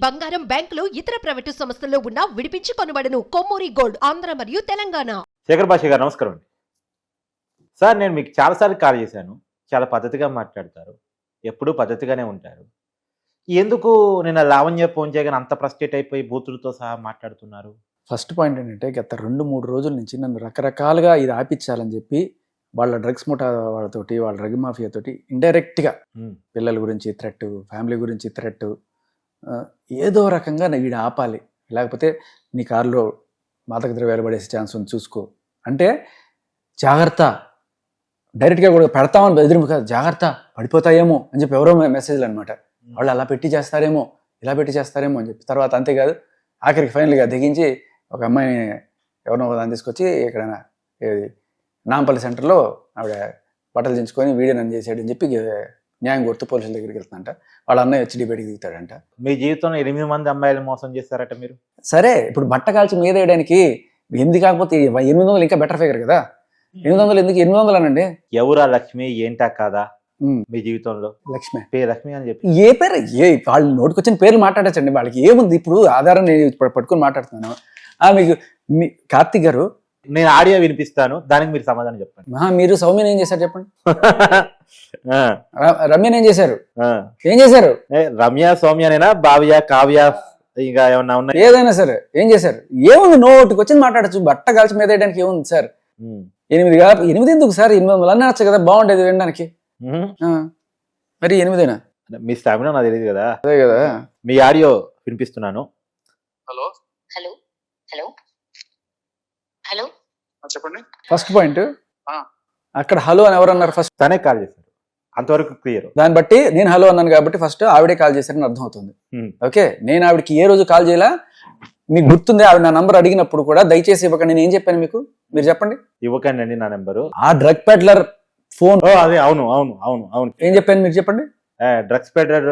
బంగారం, బ్యాంకులు, ఇతర ప్రైవేటు సంస్థల్లో ఉన్న విడిపించి కొనబడను. కొమ్మూరి గోల్డ్, ఆంధ్ర మరియు తెలంగాణ. శేఖర్ భాష గారు నమస్కారం అండి. సార్, నేను మీకు చాలాసార్లు కాల్ చేశాను. చాలా పద్ధతిగా మాట్లాడతారు, ఎప్పుడూ పద్ధతిగానే ఉంటారు. ఎందుకు నిన్న లావణ్య ఫోన్ చేయగానే అంత ఫ్రస్ట్రేట్ అయిపోయి బూతులతో సహా మాట్లాడుతున్నారు? ఫస్ట్ పాయింట్ ఏంటంటే గత 2-3 రోజుల నుంచి నన్ను రకరకాలుగా ఇది ఆపించాలని చెప్పి వాళ్ళ డ్రగ్స్ ముఠా వాళ్ళతోటి, వాళ్ళ డ్రగ్ మాఫియా తోటి ఇండైరెక్ట్గా పిల్లల గురించి థ్రెట్, ఫ్యామిలీ గురించి థ్రెట్, ఏదో రకంగా వీడు ఆపాలి, లేకపోతే నీ కారులో మాదక ద్రవ్యాలు పడేసే ఛాన్స్ ఉంది చూసుకో అంటే జాగ్రత్త, డైరెక్ట్గా కూడా పెడతామని బెదిరింపు కాదు, జాగ్రత్త పడిపోతాయేమో అని చెప్పి ఎవరో మెసేజ్లు అనమాట. వాళ్ళు అలా పెట్టి చేస్తారేమో, ఇలా పెట్టి చేస్తారేమో అని చెప్పి తర్వాత అంతేకాదు ఆఖరికి ఫైనల్గా దిగించి ఒక అమ్మాయిని ఎవరినో దాన్ని తీసుకొచ్చి ఎక్కడైనా నాంపల్లి సెంటర్లో ఆవిడ బట్టలు దించుకొని వీడియో నన్ను చేసాడని చెప్పి న్యాయం కొడుతూ పోలీసుల దగ్గరికి వెళ్తుందంట. వాళ్ళ అన్నయ్య వచ్చి డిబేట్కి దిగుతాడంట. మీ జీవితంలో 8 మంది అమ్మాయిలు మోసం చేస్తారట మీరు. సరే, ఇప్పుడు బట్ట కాల్చి మీద వేయడానికి 8 కాకపోతే 800 ఇంకా బెటర్ ఫిగర్ కదా. 800 ఎందుకు 800 అనండి. ఎవరా లక్ష్మి ఏంటా కాదా మీ జీవితంలో? లక్ష్మి పేరు లక్ష్మి అని చెప్పి ఏ పేరు వాళ్ళు నోటికి వచ్చిన పేర్లు మాట్లాడచ్చండి. వాళ్ళకి ఏముంది, ఇప్పుడు ఆధారం నేను ఇప్పుడు పట్టుకొని మాట్లాడుతున్నాను. మీకు మీ కార్తిక్ గారు నేను ఆడియో వినిపిస్తాను, దానికి మీరు సమాధానం చెప్పండి. మీరు సౌమ్యని ఏం చేశారు చెప్పండి. రమ్యని ఏం చేశారు? ఏం చేశారు? రమ్య, సౌమ్యనేనా, భావ్య, కావ్య, ఇంకా ఏమన్నా ఉన్నాయి? ఏదైనా సరే ఏం చేశారు? ఏముంది, నోటికి వచ్చి మాట్లాడచ్చు. బట్ట కాల్చి మీద వేయడానికి ఏముంది సార్? 8 ఎందుకు సార్? 800 అనొచ్చు కదా, బాగుండేది వినడానికి. మరి 8 మీ స్టామినా నాకు తెలియదు కదా. అదే కదా. మీ ఆడియో వినిపిస్తున్నాను. హలో హలో హలో హలో చెప్పండి. ఫస్ట్ పాయింట్, అక్కడ హలో అని ఎవరు అన్నారు? ఫస్ట్ తనే కాల్ చేశారు, అంతవరకు క్లియర్. దాన్ని బట్టి నేను హలో అన్నాను కాబట్టి ఫస్ట్ ఆవిడే కాల్ చేశారని అర్థం అవుతుంది. ఓకే, నేను ఆవిడకి ఏ రోజు కాల్ చేయాల మీకు గుర్తుంది? ఆవిడ నా నంబర్ అడిగినప్పుడు కూడా దయచేసి ఇవ్వకండి. నేను ఏం చెప్పాను మీకు, మీరు చెప్పండి. ఇవ్వకండి అండి నా నెంబరు. ఆ డ్రగ్ పెడ్లర్ ఫోన్ అదే అవును అవును అవును అవును ఏం చెప్పాను మీరు చెప్పండి. డ్రగ్స్ పెడ్లర్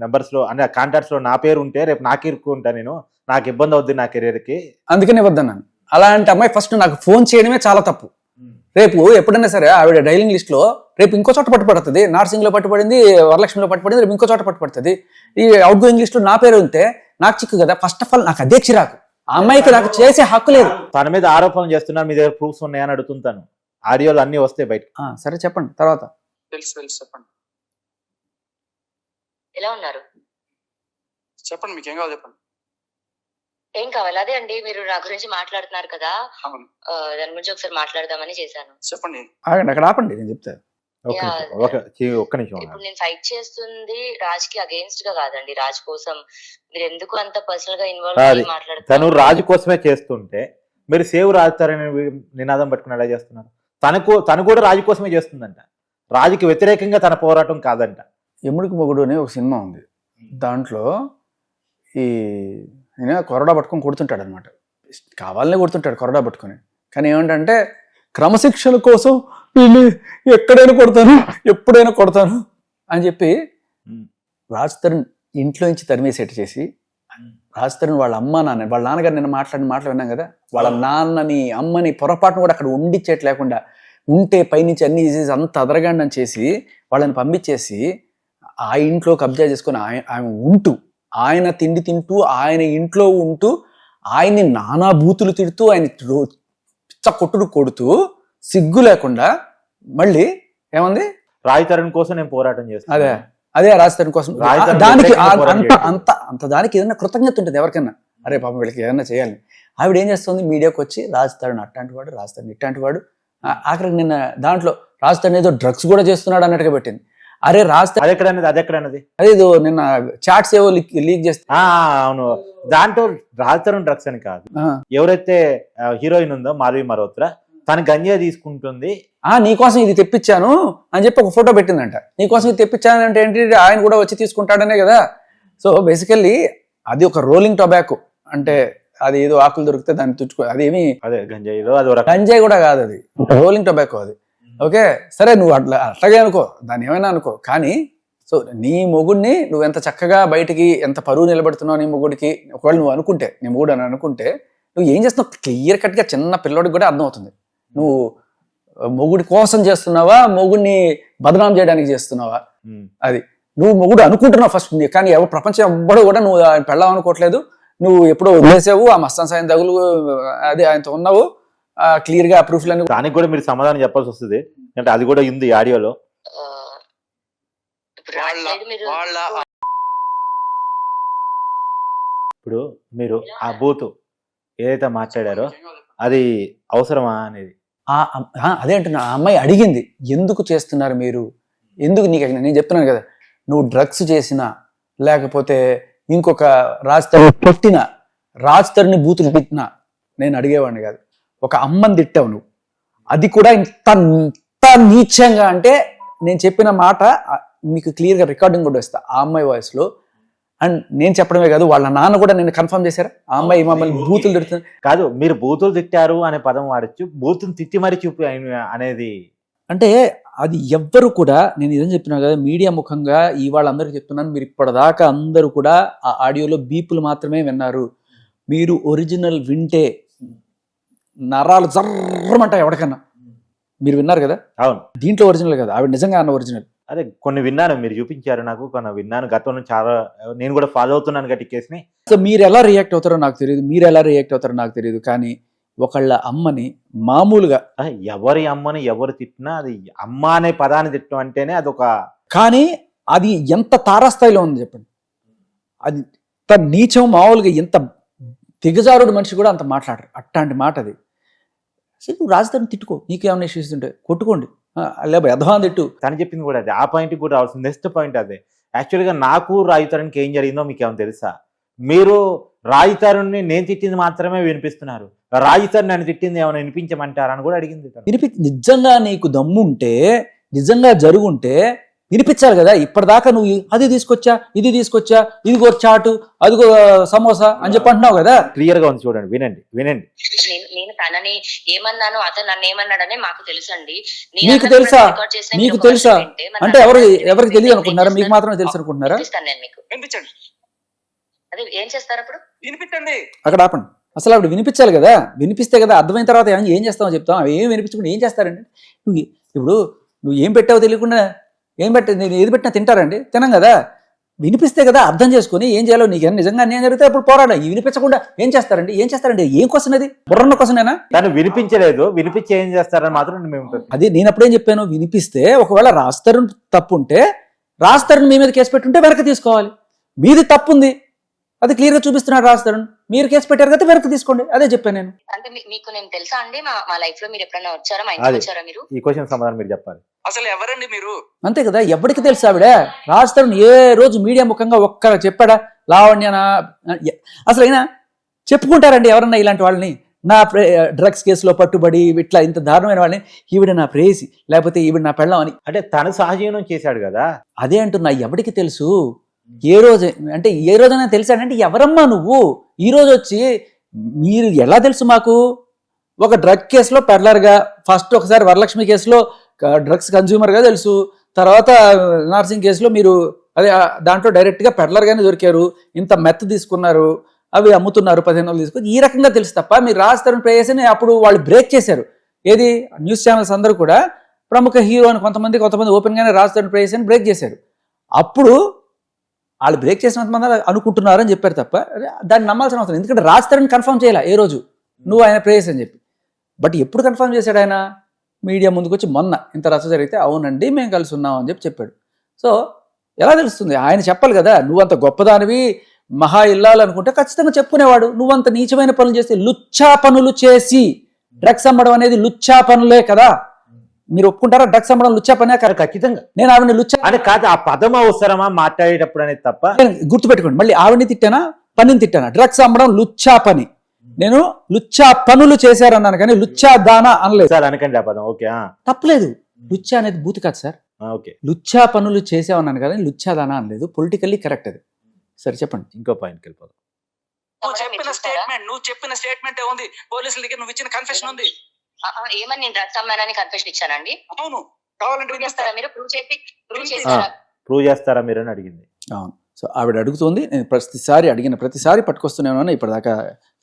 నెంబర్స్ లో అంటే కాంటాక్ట్స్ లో నా పేరు ఉంటే రేపు నాకు ఇరుక్కుంటా, నేను నాకు ఇబ్బంది అవుద్ది నా కెరీర్ కి, అందుకని ఇవ్వద్దన్నాను. అలాంటి అమ్మాయి ఫస్ట్ నాకు ఫోన్ చేయడమే చాలా తప్పు. రేపు ఎప్పుడైనా సరే ఆవిడ డైలింగ్ లిస్ట్ లో రేపు ఇంకో చోట పట్టుపడుతుంది. నార్సింగ్ లో పట్టుపడింది, వరలక్ష్మిలో పట్టుపడింది, రేపు ఇంకో చోట పట్టుపడుతుంది. ఈ అవుట్ గోయింగ్ లిస్ట్ లో నా పేరు ఉంటే నాకు చిక్కు కదా. ఫస్ట్ ఆఫ్ ఆల్ నాకు అదే చిరాకు. ఆ అమ్మాయికి నాకు చేసే హక్కు లేదు. తన మీద ఆరోపణలు చేస్తున్నారు, మీ దగ్గర ప్రూఫ్స్ ఉన్నాయని అడుగుతుంటాను. ఆడియోలు అన్ని వస్తాయి బయట. సరే చెప్పండి తర్వాత. తెలుసు చెప్పండి. ఎలా ఉన్నారు? చెప్పండి, మీకు ఏం కావాలి చెప్పండి. ఏం కావాలి? అదే అండి, మీరు నా గురించి మాట్లాడుతున్నారు కదా, అవును, దాని గురించి ఒకసారి మాట్లాడదామని చేశాను. చెప్పండి. ఆగండి, అక్కడ ఆపండి, నేను చెప్తాను. ఒక్క నిమిషం. ఇప్పుడు నేను ఫైట్ చేస్తుంది రాజ్ కి అగేన్స్ట్ గా కాదండి, రాజ్ కోసం. మీరు ఎందుకు అంత పర్సనల్ గా ఇన్వాల్వ్ అయ్యి మాట్లాడుతున్నారు? తను రాజు కోసమే చేస్తుంటే మీరు సేవ్ రాజుతారని నినాదం పట్టుకుని ఎలా చేస్తున్నారు? తను కూడా రాజు కోసమే చేస్తుందంట. రాజుకి వ్యతిరేకంగా తన పోరాటం కాదంట. యముడికి మొగుడు అనే ఒక సినిమా ఉంది. దాంట్లో ఈయన కొరడా పట్టుకొని కొడుతుంటాడు అనమాట. కావాలనే కొడుతుంటాడు కొరడా పట్టుకొని. కానీ ఏమంటే క్రమశిక్షణ కోసం వీళ్ళు ఎక్కడైనా కొడతాను, ఎప్పుడైనా కొడతాను అని చెప్పి రాజ్ తరుణ్ ఇంట్లో నుంచి తరిమేసేట చేసి, రాజ్ తరుణ్ వాళ్ళ అమ్మ నాన్న, వాళ్ళ నాన్నగారు నిన్న మాట్లాడిన మాటలు విన్నాం కదా, వాళ్ళ నాన్నని అమ్మని పొరపాటును కూడా అక్కడ ఉండిచ్చేట లేకుండా ఉంటే పైనుంచి అన్ని చేసేసి అంత అదరగాండం చేసి వాళ్ళని పంపించేసి ఆ ఇంట్లో కబ్జా చేసుకొని ఆయన ఉంటూ, ఆయన తిండి తింటూ, ఆయన ఇంట్లో ఉంటూ, ఆయన్ని నానా బూతులు తిడుతూ, ఆయన పిచ్చ కొట్టుడు కొడుతూ సిగ్గు లేకుండా మళ్ళీ ఏమంది, రాజ్ తరుణ్ కోసం నేను పోరాటం చేస్తాను. అదే రాజ్ తరుణ్ కోసం. దానికి అంత దానికి ఏదైనా కృతజ్ఞత ఉంటుంది ఎవరికైనా. అరే పాపం వీళ్ళకి ఏదైనా చేయాలి. ఆవిడ ఏం చేస్తుంది, మీడియాకి వచ్చి రాజ్ తరుణ్ అట్లాంటి వాడు, రాజ్ తరుణ్ ఇట్లాంటి వాడు. ఆఖరికి నిన్న దాంట్లో రాజ్ తరుణ్ ఏదో డ్రగ్స్ కూడా చేస్తున్నాడు అన్నట్టుగా పెట్టింది. అరే రాజ్ తరుణ్ అదేదో నిన్న చాట్స్ ఏవో లీక్ చేస్తే, అవును, దాంట్లో రాజ్ తరుణ్ డ్రగ్స్ అని కాదు, ఎవరైతే హీరోయిన్ ఉందో మాధవి మల్హోత్రా, తన గంజా తీసుకుంటుంది, నీకోసం ఇది తెప్పించాను అని చెప్పి ఒక ఫోటో పెట్టిందంట. నీకోసం ఇది తెప్పించాను అంటే ఏంటి, ఆయన కూడా వచ్చి తీసుకుంటాడనే కదా. సో బేసికల్లీ అది ఒక రోలింగ్ టొబాకో, అంటే అది ఏదో ఆకులు దొరికితే దాన్ని తుచ్చుకో, అదేమి గంజాయి కూడా కాదు, అది రోలింగ్ టొబాకో అది. ఓకే సరే, నువ్వు అట్లాగే అనుకో, దాన్ని ఏమైనా అనుకో, కానీ సో నీ మొగుడిని నువ్వు ఎంత చక్కగా బయటికి ఎంత పరువు నిలబడుతున్నావు నీ మొగుడికి, ఒకవేళ నువ్వు అనుకుంటే, నీ మొగుడు అని అనుకుంటే నువ్వు ఏం చేస్తున్నావు క్లియర్ కట్గా చిన్న పిల్లోడికి కూడా అర్థమవుతుంది. నువ్వు మొగుడి కోసం చేస్తున్నావా, మొగుడిని బదనాం చేయడానికి చేస్తున్నావా? అది నువ్వు మొగుడు అనుకుంటున్నావు ఫస్ట్, కానీ ఎవరు ప్రపంచం ఎవ్వడు కూడా నువ్వు ఆయన పెళ్ళాం అనుకోవట్లేదు, నువ్వు ఎప్పుడో వదిలేసావు, ఆ మస్తాన్ సాయం తగులు అదే ఆయనతో ఉన్నావు, క్లియర్ గా ప్రూఫ్లు అన్ని. దానికి కూడా మీరు సమాధానం చెప్పాల్సి వస్తుంది, అంటే అది కూడా ఉంది ఆడియోలో. ఇప్పుడు రాజ్ వాళ్ళ సైడ్ మీరు వాళ్ళ ఇప్పుడు మీరు ఆ బూత్ ఏదైతే మాట్లాడారో అది అవసరమా అనేది. అదే అంటున్నా, ఆ అమ్మాయి అడిగింది ఎందుకు చేస్తున్నారు మీరు, ఎందుకు నీకు, నేను చెప్తున్నాను కదా, నువ్వు డ్రగ్స్ చేసినా లేకపోతే ఇంకొక రాజ్తరుని కొట్టినా, రాజ్తరుని బూతులు తిట్టినా నేను అడిగేవాడిని కాదు. ఒక అమ్మని తిట్టావు నువ్వు, అది కూడా ఇంత నీచంగా అంటే నేను చెప్పిన మాట మీకు క్లియర్గా రికార్డింగ్ కూడా వస్తా ఆ అమ్మాయి వాయిస్లో. అండ్ నేను చెప్పడమే కాదు, వాళ్ళ నాన్న కూడా నేను కన్ఫర్మ్ చేశారా ఆ అమ్మాయి మమ్మల్ని బూతులు తిడుతుంది కాదు, మీరు బూతులు తిట్టారు అనే పదం వాడచ్చు, బూతులు తిట్టి మరి చూపి అనేది. అంటే అది ఎవ్వరు కూడా, నేను ఇదని చెప్తున్నా కదా మీడియా ముఖంగా ఇవాళ అందరికీ చెప్తున్నాను, మీరు ఇప్పటిదాకా అందరూ కూడా ఆ ఆడియోలో బీపులు మాత్రమే విన్నారు. మీరు ఒరిజినల్ వింటే నరాలు జర్రమంటాయి ఎవరికన్నా. మీరు విన్నారు కదా, అవును, దీంట్లో ఒరిజినల్ కదా, ఆవిడ నిజంగా అన్న ఒరిజినల్. అదే కొన్ని విన్నాను, మీరు చూపించారు నాకు, కొన్ని విన్నాను గతంలో చాలా, నేను కూడా ఫాలో అవుతున్నాను గట్టి కేసుని. సో మీరు ఎలా రియాక్ట్ అవుతారో నాకు తెలియదు, మీరు ఎలా రియాక్ట్ అవుతారో నాకు తెలియదు, కానీ ఒకళ్ళ అమ్మని మామూలుగా, ఎవరి అమ్మని ఎవరు తిట్టినా అది అమ్మ అనే పదాన్ని తిట్టడం అంటేనే అదొక, కానీ అది ఎంత తారాస్థాయిలో ఉంది చెప్పండి, అది ఎంత నీచం. మామూలుగా ఎంత దిగజారుడు మనిషి కూడా అంత మాట్లాడరు, అట్లాంటి మాట అది. అసలు నువ్వు రాజధాని తిట్టుకో, నీకేమైనా ఇష్యూస్ ఉంటే కొట్టుకోండి, లేకపోతే యథవాన్ తిట్టు. తను చెప్పింది కూడా అదే, ఆ పాయింట్కి కూడా రావాల్సింది. నెక్స్ట్ పాయింట్ అదే. యాక్చువల్గా నాకు రాయితరునికి ఏం జరిగిందో మీకు ఏమైనా తెలుసా? మీరు రాయితరుణ్ణి నేను తిట్టింది మాత్రమే వినిపిస్తున్నారు, రాయితరు నన్ను తిట్టింది ఏమైనా వినిపించమంటారని కూడా అడిగింది. నిజంగా నీకు దమ్ముంటే, నిజంగా జరుగుంటే వినిపించాలి కదా. ఇప్పటిదాకా నువ్వు అది తీసుకొచ్చా, ఇది తీసుకొచ్చా, ఇదిగో చాటు, అదిగో సమోసా అని చెప్పి అంటున్నావు కదా. క్లియర్ గా ఉంది, చూడండి, వినండి వినండి. నేను తనని ఏమన్నాను, అతను నన్ను ఏమన్నాడని మాకు తెలుసండి. మీకు తెలుసా? మీకు తెలుసా అంటే ఎవరికి తెలియదు అనుకుంటున్నారా? మీకు మాత్రమే తెలుసు అనుకుంటున్నారా? నేను మీకు వినిపించండి, అదే ఏం చేస్తారు అప్పుడు? వినిపించండి. అక్కడ ఆపండి. అసలు ఆవిడ వినిపించాలి కదా, వినిపిస్తే కదా అర్థమైన తర్వాత ఏం చేస్తామో చెప్తాం. అవి ఏం వినిపించకుండా ఏం చేస్తారండి? నువ్వు ఏం పెట్టావో తెలియకుండా ఏం నేను ఏది పెట్టినా తింటారండి? తినం కదా. వినిపిస్తే కదా అర్థం చేసుకుని ఏం చేయాలో, నీకు నిజంగా అన్యాయం జరిగితే అప్పుడు పోరాడా. వినిపించకుండా ఏం చేస్తారండి? ఏం క్వశ్చన్ అది? బుర్రన్న క్వశ్చనేనా? తను వినిపించలేదు, వినిపించి ఏం చేస్తారని మాత్రం మేము, అది నేను అప్పుడేం చెప్పాను, వినిపిస్తే ఒకవేళ రాజ్తరుణ్ తప్పు ఉంటే రాజ్తరుణ్ మీ మీద కేసు పెట్టుంటే వెనక్కి తీసుకోవాలి. మీది తప్పు ఉంది, అది క్లియర్ గా చూపిస్తున్నాడు రాజ్తరుణ్, మీరు కేసు పెట్టారు కదా వెనక్కి తీసుకోండి, అదే చెప్పాను నేను. అంటే మీకు నేను తెలుసా అండి, మా లైఫ్ లో మీరు ఎప్పుడైనా వచ్చారా, మా ఇంటికి వచ్చారా మీరు? ఈ క్వశ్చన్ సమాధానం మీరు చెప్పాలి. అసలు ఎవరండి మీరు? అంతే కదా, ఎవరికి తెలుసు ఆవిడ? రాజ్తరుణ్ ఏ రోజు మీడియా ముఖంగా ఒక్కరు చెప్పాడా లావణ్యనా? అసలు అయినా చెప్పుకుంటారండి ఎవరన్నా ఇలాంటి వాళ్ళని? నా డ్రగ్స్ కేసులో పట్టుబడి ఇట్లా ఇంత దారుణమైన వాళ్ళని, ఈవిడ నా ప్రేయసి లేకపోతే ఈవిడ నా పెళ్ళం అని. అంటే తను సహజీవనం చేశాడు కదా. అదే అంటున్నా, ఎవరికి తెలుసు? ఏ రోజు అంటే ఏ రోజైనా తెలిసాడంటే ఎవరమ్మా నువ్వు? ఈ రోజు వచ్చి మీరు ఎలా తెలుసు మాకు? ఒక డ్రగ్ కేసులో పెడ్లర్గా, ఫస్ట్ ఒకసారి వరలక్ష్మి కేసులో డ్రగ్స్ కన్జ్యూమర్గా తెలుసు, తర్వాత నర్సింగ్ కేసులో మీరు అదే దాంట్లో డైరెక్ట్గా పెడ్లర్గానే దొరికారు, ఇంత మెత్ తీసుకున్నారు, అవి అమ్ముతున్నారు 15 తీసుకుని, ఈ రకంగా తెలుసు తప్ప మీరు రాజ్తరుణ్ ప్రేయస్ని అప్పుడు వాళ్ళు బ్రేక్ చేశారు. ఏది? న్యూస్ ఛానల్స్ అందరూ కూడా ప్రముఖ హీరో అని కొంతమంది ఓపెన్గానే రాజ్తరుణ్ ప్రేయస్ అని బ్రేక్ చేశారు. అప్పుడు వాళ్ళు బ్రేక్ చేసినంత మంది అనుకుంటున్నారు అని చెప్పారు తప్ప దాన్ని నమ్మాల్సిన అవసరం, ఎందుకంటే రాజ్తరుణ్ కన్ఫర్మ్ చేయాల ఏ రోజు నువ్వు ఆయన ప్రేయస్ అని చెప్పి. బట్ ఎప్పుడు కన్ఫర్మ్ చేశాడు ఆయన? మీడియా ముందుకు వచ్చి మొన్న ఇంత రచ్చ జరిగితే అవునండి మేము కలిసి ఉన్నాం అని చెప్పాడు. సో ఎలా తెలుస్తుంది? ఆయన చెప్పాలి కదా. నువ్వంత గొప్పదానివి, మహా ఇల్లాలనుకుంటే ఖచ్చితంగా చెప్పుకునేవాడు. నువ్వంత నీచమైన పనులు చేసి, లుచ్చా పనులు చేసి డ్రగ్స్ అమ్మడం అనేది లుచ్చా పనులే కదా. మీరు ఒప్పుకుంటారా డ్రగ్స్ అమ్మడం లుచ్చా పనే? ఖచ్చితంగా. నేను ఆవిడని లుచ్చా అంటే కాదు, ఆ పదం అవసరమా మాట్లాడేటప్పుడు అనేది తప్ప. నేను గుర్తుపెట్టుకోండి, మళ్ళీ ఆవిడని తిట్టానా పనిని తిట్టానా? డ్రగ్స్ అమ్మడం లుచ్చా పని, నేను లుచ్చా పనులు చేశారన్నాను కానీ లుచ్చా దానా అనలేదు సార్. అనకండి ఆ పదం. ఓకే, తప్పలేదు. లుచ్చా అనేది బూత్ కాదు సార్. ఓకే, లుచ్చా పనులు చేసామన్నాను కానీ లుచ్చా దానా అనలేదు. పొలిటికల్లీ కరెక్ట్ అది. సరే చెప్పండి. ఇంకో పాయింట్కి వెళ్ళిపోదాం. నువ్వు చెప్పిన స్టేట్మెంట్ ఉంది, పోలీసుల దగ్గర నువ్వు ఇచ్చిన కన్ఫెషన్ ఉంది. ఏమని నేను డ్రగ్స్ అమ్మానని కన్ఫెషన్ ఇచ్చానండి? అవును, కావాలంటే చేస్తారా మీరు? ప్రూవ్ చేస్తారా మీరు అని అడిగింది. అవును. సో ఆవిడ అడుగుతుంది, నేను ప్రతిసారి పట్టుకొస్తూనే ఉన్నాను. ఇప్పటిదాకా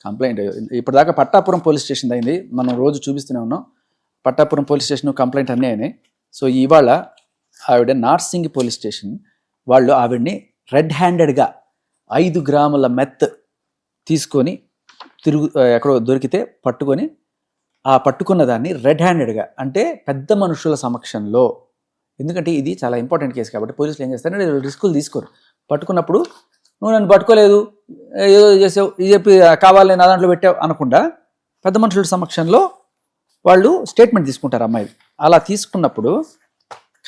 కంప్లైంట్, ఇప్పటిదాకా పట్టాపురం పోలీస్ స్టేషన్ అయింది, మనం రోజు చూపిస్తూనే ఉన్నాం. పట్టాపురం పోలీస్ స్టేషన్ కంప్లైంట్ అన్నీ అయినాయి. సో ఇవాళ ఆవిడ నార్సింగి పోలీస్ స్టేషన్ వాళ్ళు ఆవిడ్ని రెడ్ హ్యాండెడ్గా 5 గ్రాముల మెత్ తీసుకొని ఎక్కడో దొరికితే పట్టుకొని ఆ పట్టుకున్న దాన్ని రెడ్ హ్యాండెడ్గా అంటే పెద్ద మనుషుల సమక్షంలో, ఎందుకంటే ఇది చాలా ఇంపార్టెంట్ కేసు కాబట్టి పోలీసులు ఏం చేస్తారంటే రిస్కులు తీసుకోరు. పట్టుకున్నప్పుడు నువ్వు నన్ను పట్టుకోలేదు, ఏదో చేసావు, ఇది చెప్పి కావాలి నా దాంట్లో పెట్టావు అనకుండా పెద్ద మనుషుల సమక్షంలో వాళ్ళు స్టేట్మెంట్ తీసుకుంటారు అమ్మాయిలు. అలా తీసుకున్నప్పుడు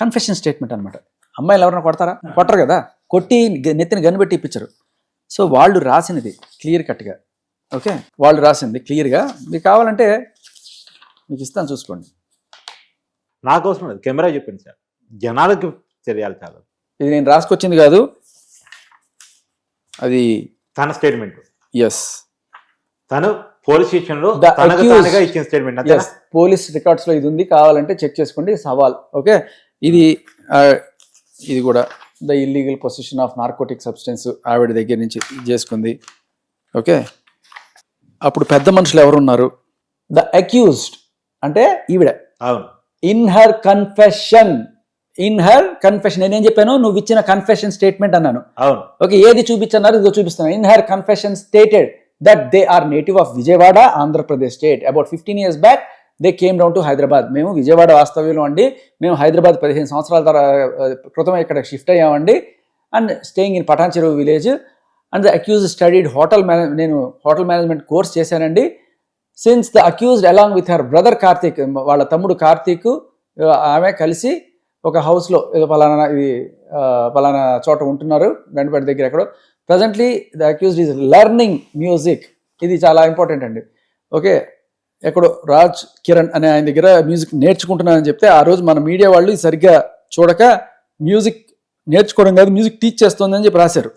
కన్ఫెషన్ స్టేట్మెంట్ అనమాట. అమ్మాయిలు ఎవరైనా కొడతారా? కొట్టరు కదా, కొట్టి నెత్తిని గన్ను పెట్టి ఇప్పించరు. సో వాళ్ళు రాసినది క్లియర్ కట్గా, ఓకే, వాళ్ళు రాసింది క్లియర్గా. మీకు కావాలంటే మీకు ఇస్తాను, చూసుకోండి. నా కోసం కెమెరా చెప్పింది సార్, జనాలకు తెలియాలి చాలా. ఇది నేను రాసుకొచ్చింది కాదు, అది తన స్టేట్మెంట్. ఎస్, తను పోలీస్ స్టేషన్ లో ఇచ్చిన స్టేట్మెంట్. పోలీస్ రికార్డ్స్ లో ఇది ఉంది, కావాలంటే చెక్ చేసుకోండి. సవాల్, ఓకే. ఇది కూడా the illegal position of narcotic substance ఆవిడ దగ్గర నుంచి చేసుకుంది, ఓకే. అప్పుడు పెద్ద మనుషులు ఎవరున్నారు? ద అక్యూజ్డ్ అంటే ఈవిడ. అవును. ఇన్ హర్ కన్ఫెషన్ నేనేం చెప్పాను? నువ్వు ఇచ్చిన కన్ఫెషన్ స్టేట్మెంట్ అన్నాను. అవును, ఓకే. ఏది చూపించన్నారు? ఇదిగో చూపిస్తాను. In her confession stated that they are native of Vijayawada, Andhra Pradesh state. About 15 years back, they came down to Hyderabad. మేము విజయవాడ వాస్తవ్యులు అండి, మేము హైదరాబాద్ 15 సంవత్సరాల క్రితం ఇక్కడ షిఫ్ట్ అయ్యామండి, and staying in Patancheru village. And the accused studied నేను హోటల్ మేనేజ్మెంట్ కోర్స్ చేశానండి. Since the accused along with her brother Karthik, వాళ్ళ తమ్ముడు కార్తీక్, ఆమె కలిసి ఒక హౌస్లో ఏదో పలానా చోట ఉంటున్నారు, గండిపేట దగ్గర ఎక్కడో. Presently the accused is learning music. ఇది చాలా ఇంపార్టెంట్ అండి, ఓకే. ఎక్కడో రాజ్ కిరణ్ అనే ఆయన దగ్గర మ్యూజిక్ నేర్చుకుంటున్నానని చెప్తే ఆ రోజు మన మీడియా వాళ్ళు సరిగ్గా చూడక మ్యూజిక్ నేర్చుకోవడం కాదు, మ్యూజిక్ టీచ్ చేస్తుందని చెప్పి రాశారు,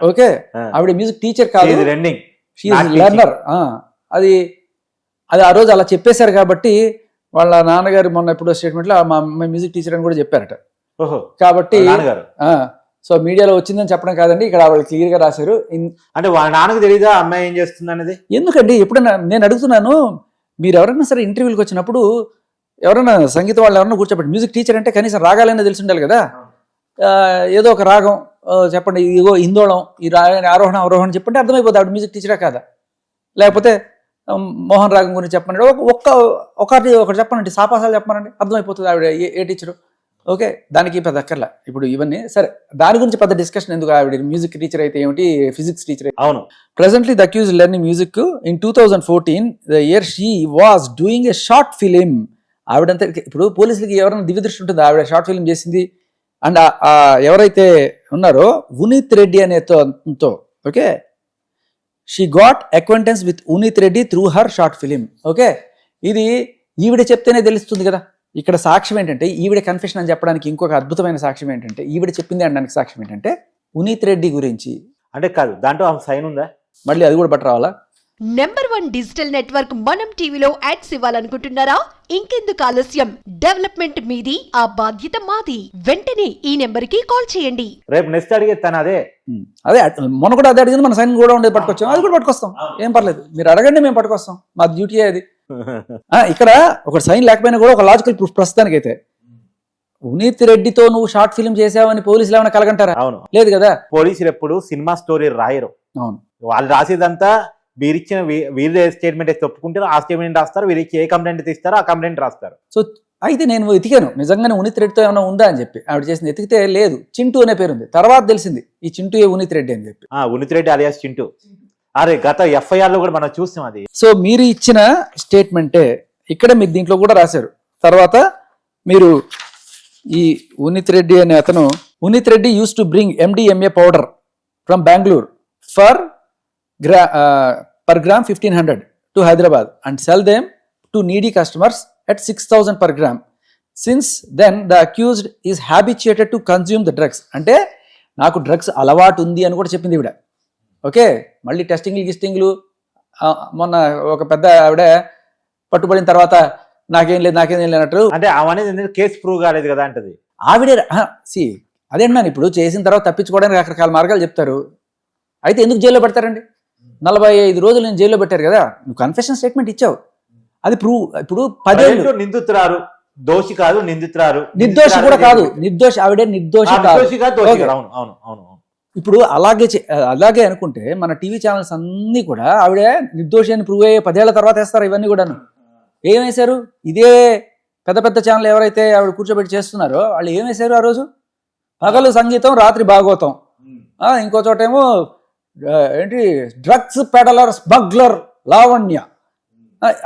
ఓకే. ఆవిడ మ్యూజిక్ టీచర్ కాదు, లెర్నర్. అది ఆ రోజు అలా చెప్పేశారు కాబట్టి వాళ్ళ నాన్నగారు మొన్న ఎప్పుడో స్టేట్మెంట్లో మా అమ్మాయి మ్యూజిక్ టీచర్ అని కూడా చెప్పారట. కాబట్టి సో మీడియాలో వచ్చిందని చెప్పడం కాదండి, ఇక్కడ వాళ్ళు క్లియర్ గా రాశారు. అంటే వాళ్ళ నాన్నకు తెలియదా అమ్మాయి ఏం చేస్తుంది అనేది? ఎందుకండి ఎప్పుడైనా నేను అడుగుతున్నాను, మీరు ఎవరైనా సరే ఇంటర్వ్యూకి వచ్చినప్పుడు ఎవరైనా సంగీతం వాళ్ళు ఎవరైనా కూర్చోబెట్టి మ్యూజిక్ టీచర్ అంటే కనీసం రాగాలైనా తెలిసి ఉండాలి కదా. ఏదో ఒక రాగం చెప్పండి, ఇదిగో ఇందోళం, ఈ ఆరోహణ అవరోహణ చెప్పండి అర్థమైపోతుంది ఆవిడ మ్యూజిక్ టీచరా కాదా. లేకపోతే మోహన్ రాగం గురించి చెప్పండి, ఒకటి చెప్పనండి, సాపాసాలు చెప్పమనండి, అర్థమైపోతుంది ఆవిడ ఏ టీచరు, ఓకే. దానికి పెద్ద అక్కర్లా ఇప్పుడు ఇవన్నీ సరే, దాని గురించి పెద్ద డిస్కషన్ ఎందుకు. ఆవిడ మ్యూజిక్ టీచర్ అయితే ఏమిటి, ఫిజిక్స్ టీచర్ అయితే. అవును. Presently the accused learning music in 2014 the year she was doing a short film. ఆవిడంతా ఇప్పుడు పోలీసులకి ఎవరైనా దివ్య దృష్టి ఉంటుంది, ఆవిడ షార్ట్ ఫిలిం చేసింది. అండ్ ఎవరైతే ఉన్నారో ఉనీత్ రెడ్డి అనేతో, okay, she got acquaintance with Uneeth Reddy through her short film, okay. ఇది ఈవిడ చెప్తేనే తెలుస్తుంది కదా. ఇక్కడ సాక్ష్యం ఏంటంటే ఈవిడ కన్ఫెషన్ అని చెప్పడానికి ఇంకొక అద్భుతమైన సాక్ష్యం ఏంటంటే, ఈవిడ చెప్పింది అనడానికి సాక్ష్యం ఏంటంటే ఉనీత్ రెడ్డి గురించి. అంటే కాదు, దాంట్లో సైన్ ఉందా? మళ్ళీ అది కూడా బట్ రావాలా? #1 డిజిటల్ నెట్వర్క్ మనం టీవీలో యాడ్స్ ఇవ్వాలనుకుంటున్నారా? ఇంకెందుకు ఆలస్యం, డెవలప్మెంట్ మీది, ఆ బాధ్యత మాది. వెంటనే ఈ నెంబర్ కి కాల్ చేయండి. రేపు నెక్స్ట్ అడిగే తను అదే మొన్న కూడా అదే అడిగింది, మన సైన్ కూడా ఉండేది, పట్టుకొచ్చాం, అది కూడా పట్టుకొస్తాం, ఏం పర్లేదు, మీరు అడగండి, మేము పట్టుకొస్తాం, మా డ్యూటీ అది. ఇక్కడ ఒక సైన్ లేకపోయినా కూడా ఒక లాజికల్ ప్రూఫ్ ప్రస్తుతానికి అయితే. ఉనీత్ రెడ్డితో నువ్వు షార్ట్ ఫిల్మ్ చేసావని పోలీసులు ఏమైనా కలగంటారా? అవును, లేదు కదా. పోలీసులు ఎప్పుడు సినిమా స్టోరీ రాయరు. అవును, వాళ్ళు రాసేదంతా వీరిచ్చిన వీళ్ళే స్టేట్మెంట్ వేసి ఒప్పుకుంటారు, ఆ స్టేట్మెంట్ రాస్తారు, వీరికి ఏ కంప్లైంట్ తీస్తారో ఆ కంప్లైంట్ రాస్తారు. సో అయితే నేను వెతికాను నిజంగానే ఉనీత్ రెడ్డితో ఏమైనా ఉందా అని చెప్పి. ఆవిడ చేసింది ఎతికితే లేదు, చింటూ అనే పేరు ఉంది. తర్వాత తెలిసింది ఈ చింటూ ఉనీత్ రెడ్డి అని చెప్పి. ఉనీత్ రెడ్డి అలియాస్ చింటూ. అరే గత FIR లో కూడా మనం చూస్తాం అది. సో మీరు ఇచ్చిన స్టేట్మెంటే ఇక్కడ మీరు దీంట్లో కూడా రాశారు. తర్వాత మీరు ఈ ఉనీత్ రెడ్డి అనే అతను, Uneeth Reddy use to bring MDMA powder from Bengaluru for per gram 1500 to Hyderabad and sell them to needy customers at 6000 per gram. Since then the accused is habituated to consume the drugs. అంటే నాకు డ్రగ్స్ అలవాటు ఉంది అని కూడా చెప్పింది ఇవిడ, okay. మళ్ళీ టెస్టింగ్లు మొన్న ఒక పెద్ద ఆవిడ పట్టుబడిన తర్వాత నాకేం లేదు అన్నట్టు. అంటే అవనేది కేసు ప్రూవ్ కాలేదు కదా అంటది ఆవిడే. అదేంటన్నాను, ఇప్పుడు చేసిన తర్వాత తప్పించుకోవడానికి రకరకాల మార్గాలు చెప్తారు. అయితే ఎందుకు జైల్లో పెడతారండి? 45 రోజులు నేను జైల్లో పెట్టారు కదా. నువ్వు కన్ఫెషన్ స్టేట్మెంట్ ఇచ్చావు, అది ప్రూవ్. ఇప్పుడు 10 ఏళ్ళు నిందితురారు దోషి కాదు, నిందితురాలు. నిర్దోషి కూడా కాదు, నిర్దోషి, ఆవిడే నిర్దోషి కాదు. దోషి కాదు, దోషి కాదు. అవును అవును అవును అవును. ఇప్పుడు అలాగే అనుకుంటే మన టీవీ ఛానల్స్ అన్ని కూడా ఆవిడ నిర్దోషి అని ప్రూవ్ అయ్యే 10 ఏళ్ల తర్వాత వేస్తారు ఇవన్నీ కూడాను. ఏం వేశారు? ఇదే పెద్ద పెద్ద ఛానల్ ఎవరైతే ఆవిడ కూర్చోబెట్టి చేస్తున్నారో వాళ్ళు ఏం వేశారు ఆ రోజు? పగలు సంగీతం, రాత్రి భాగవతం, ఇంకో చోటేమో ఏంటి డ్రగ్స్ పెడలర్, స్మగ్లర్ లావణ్య.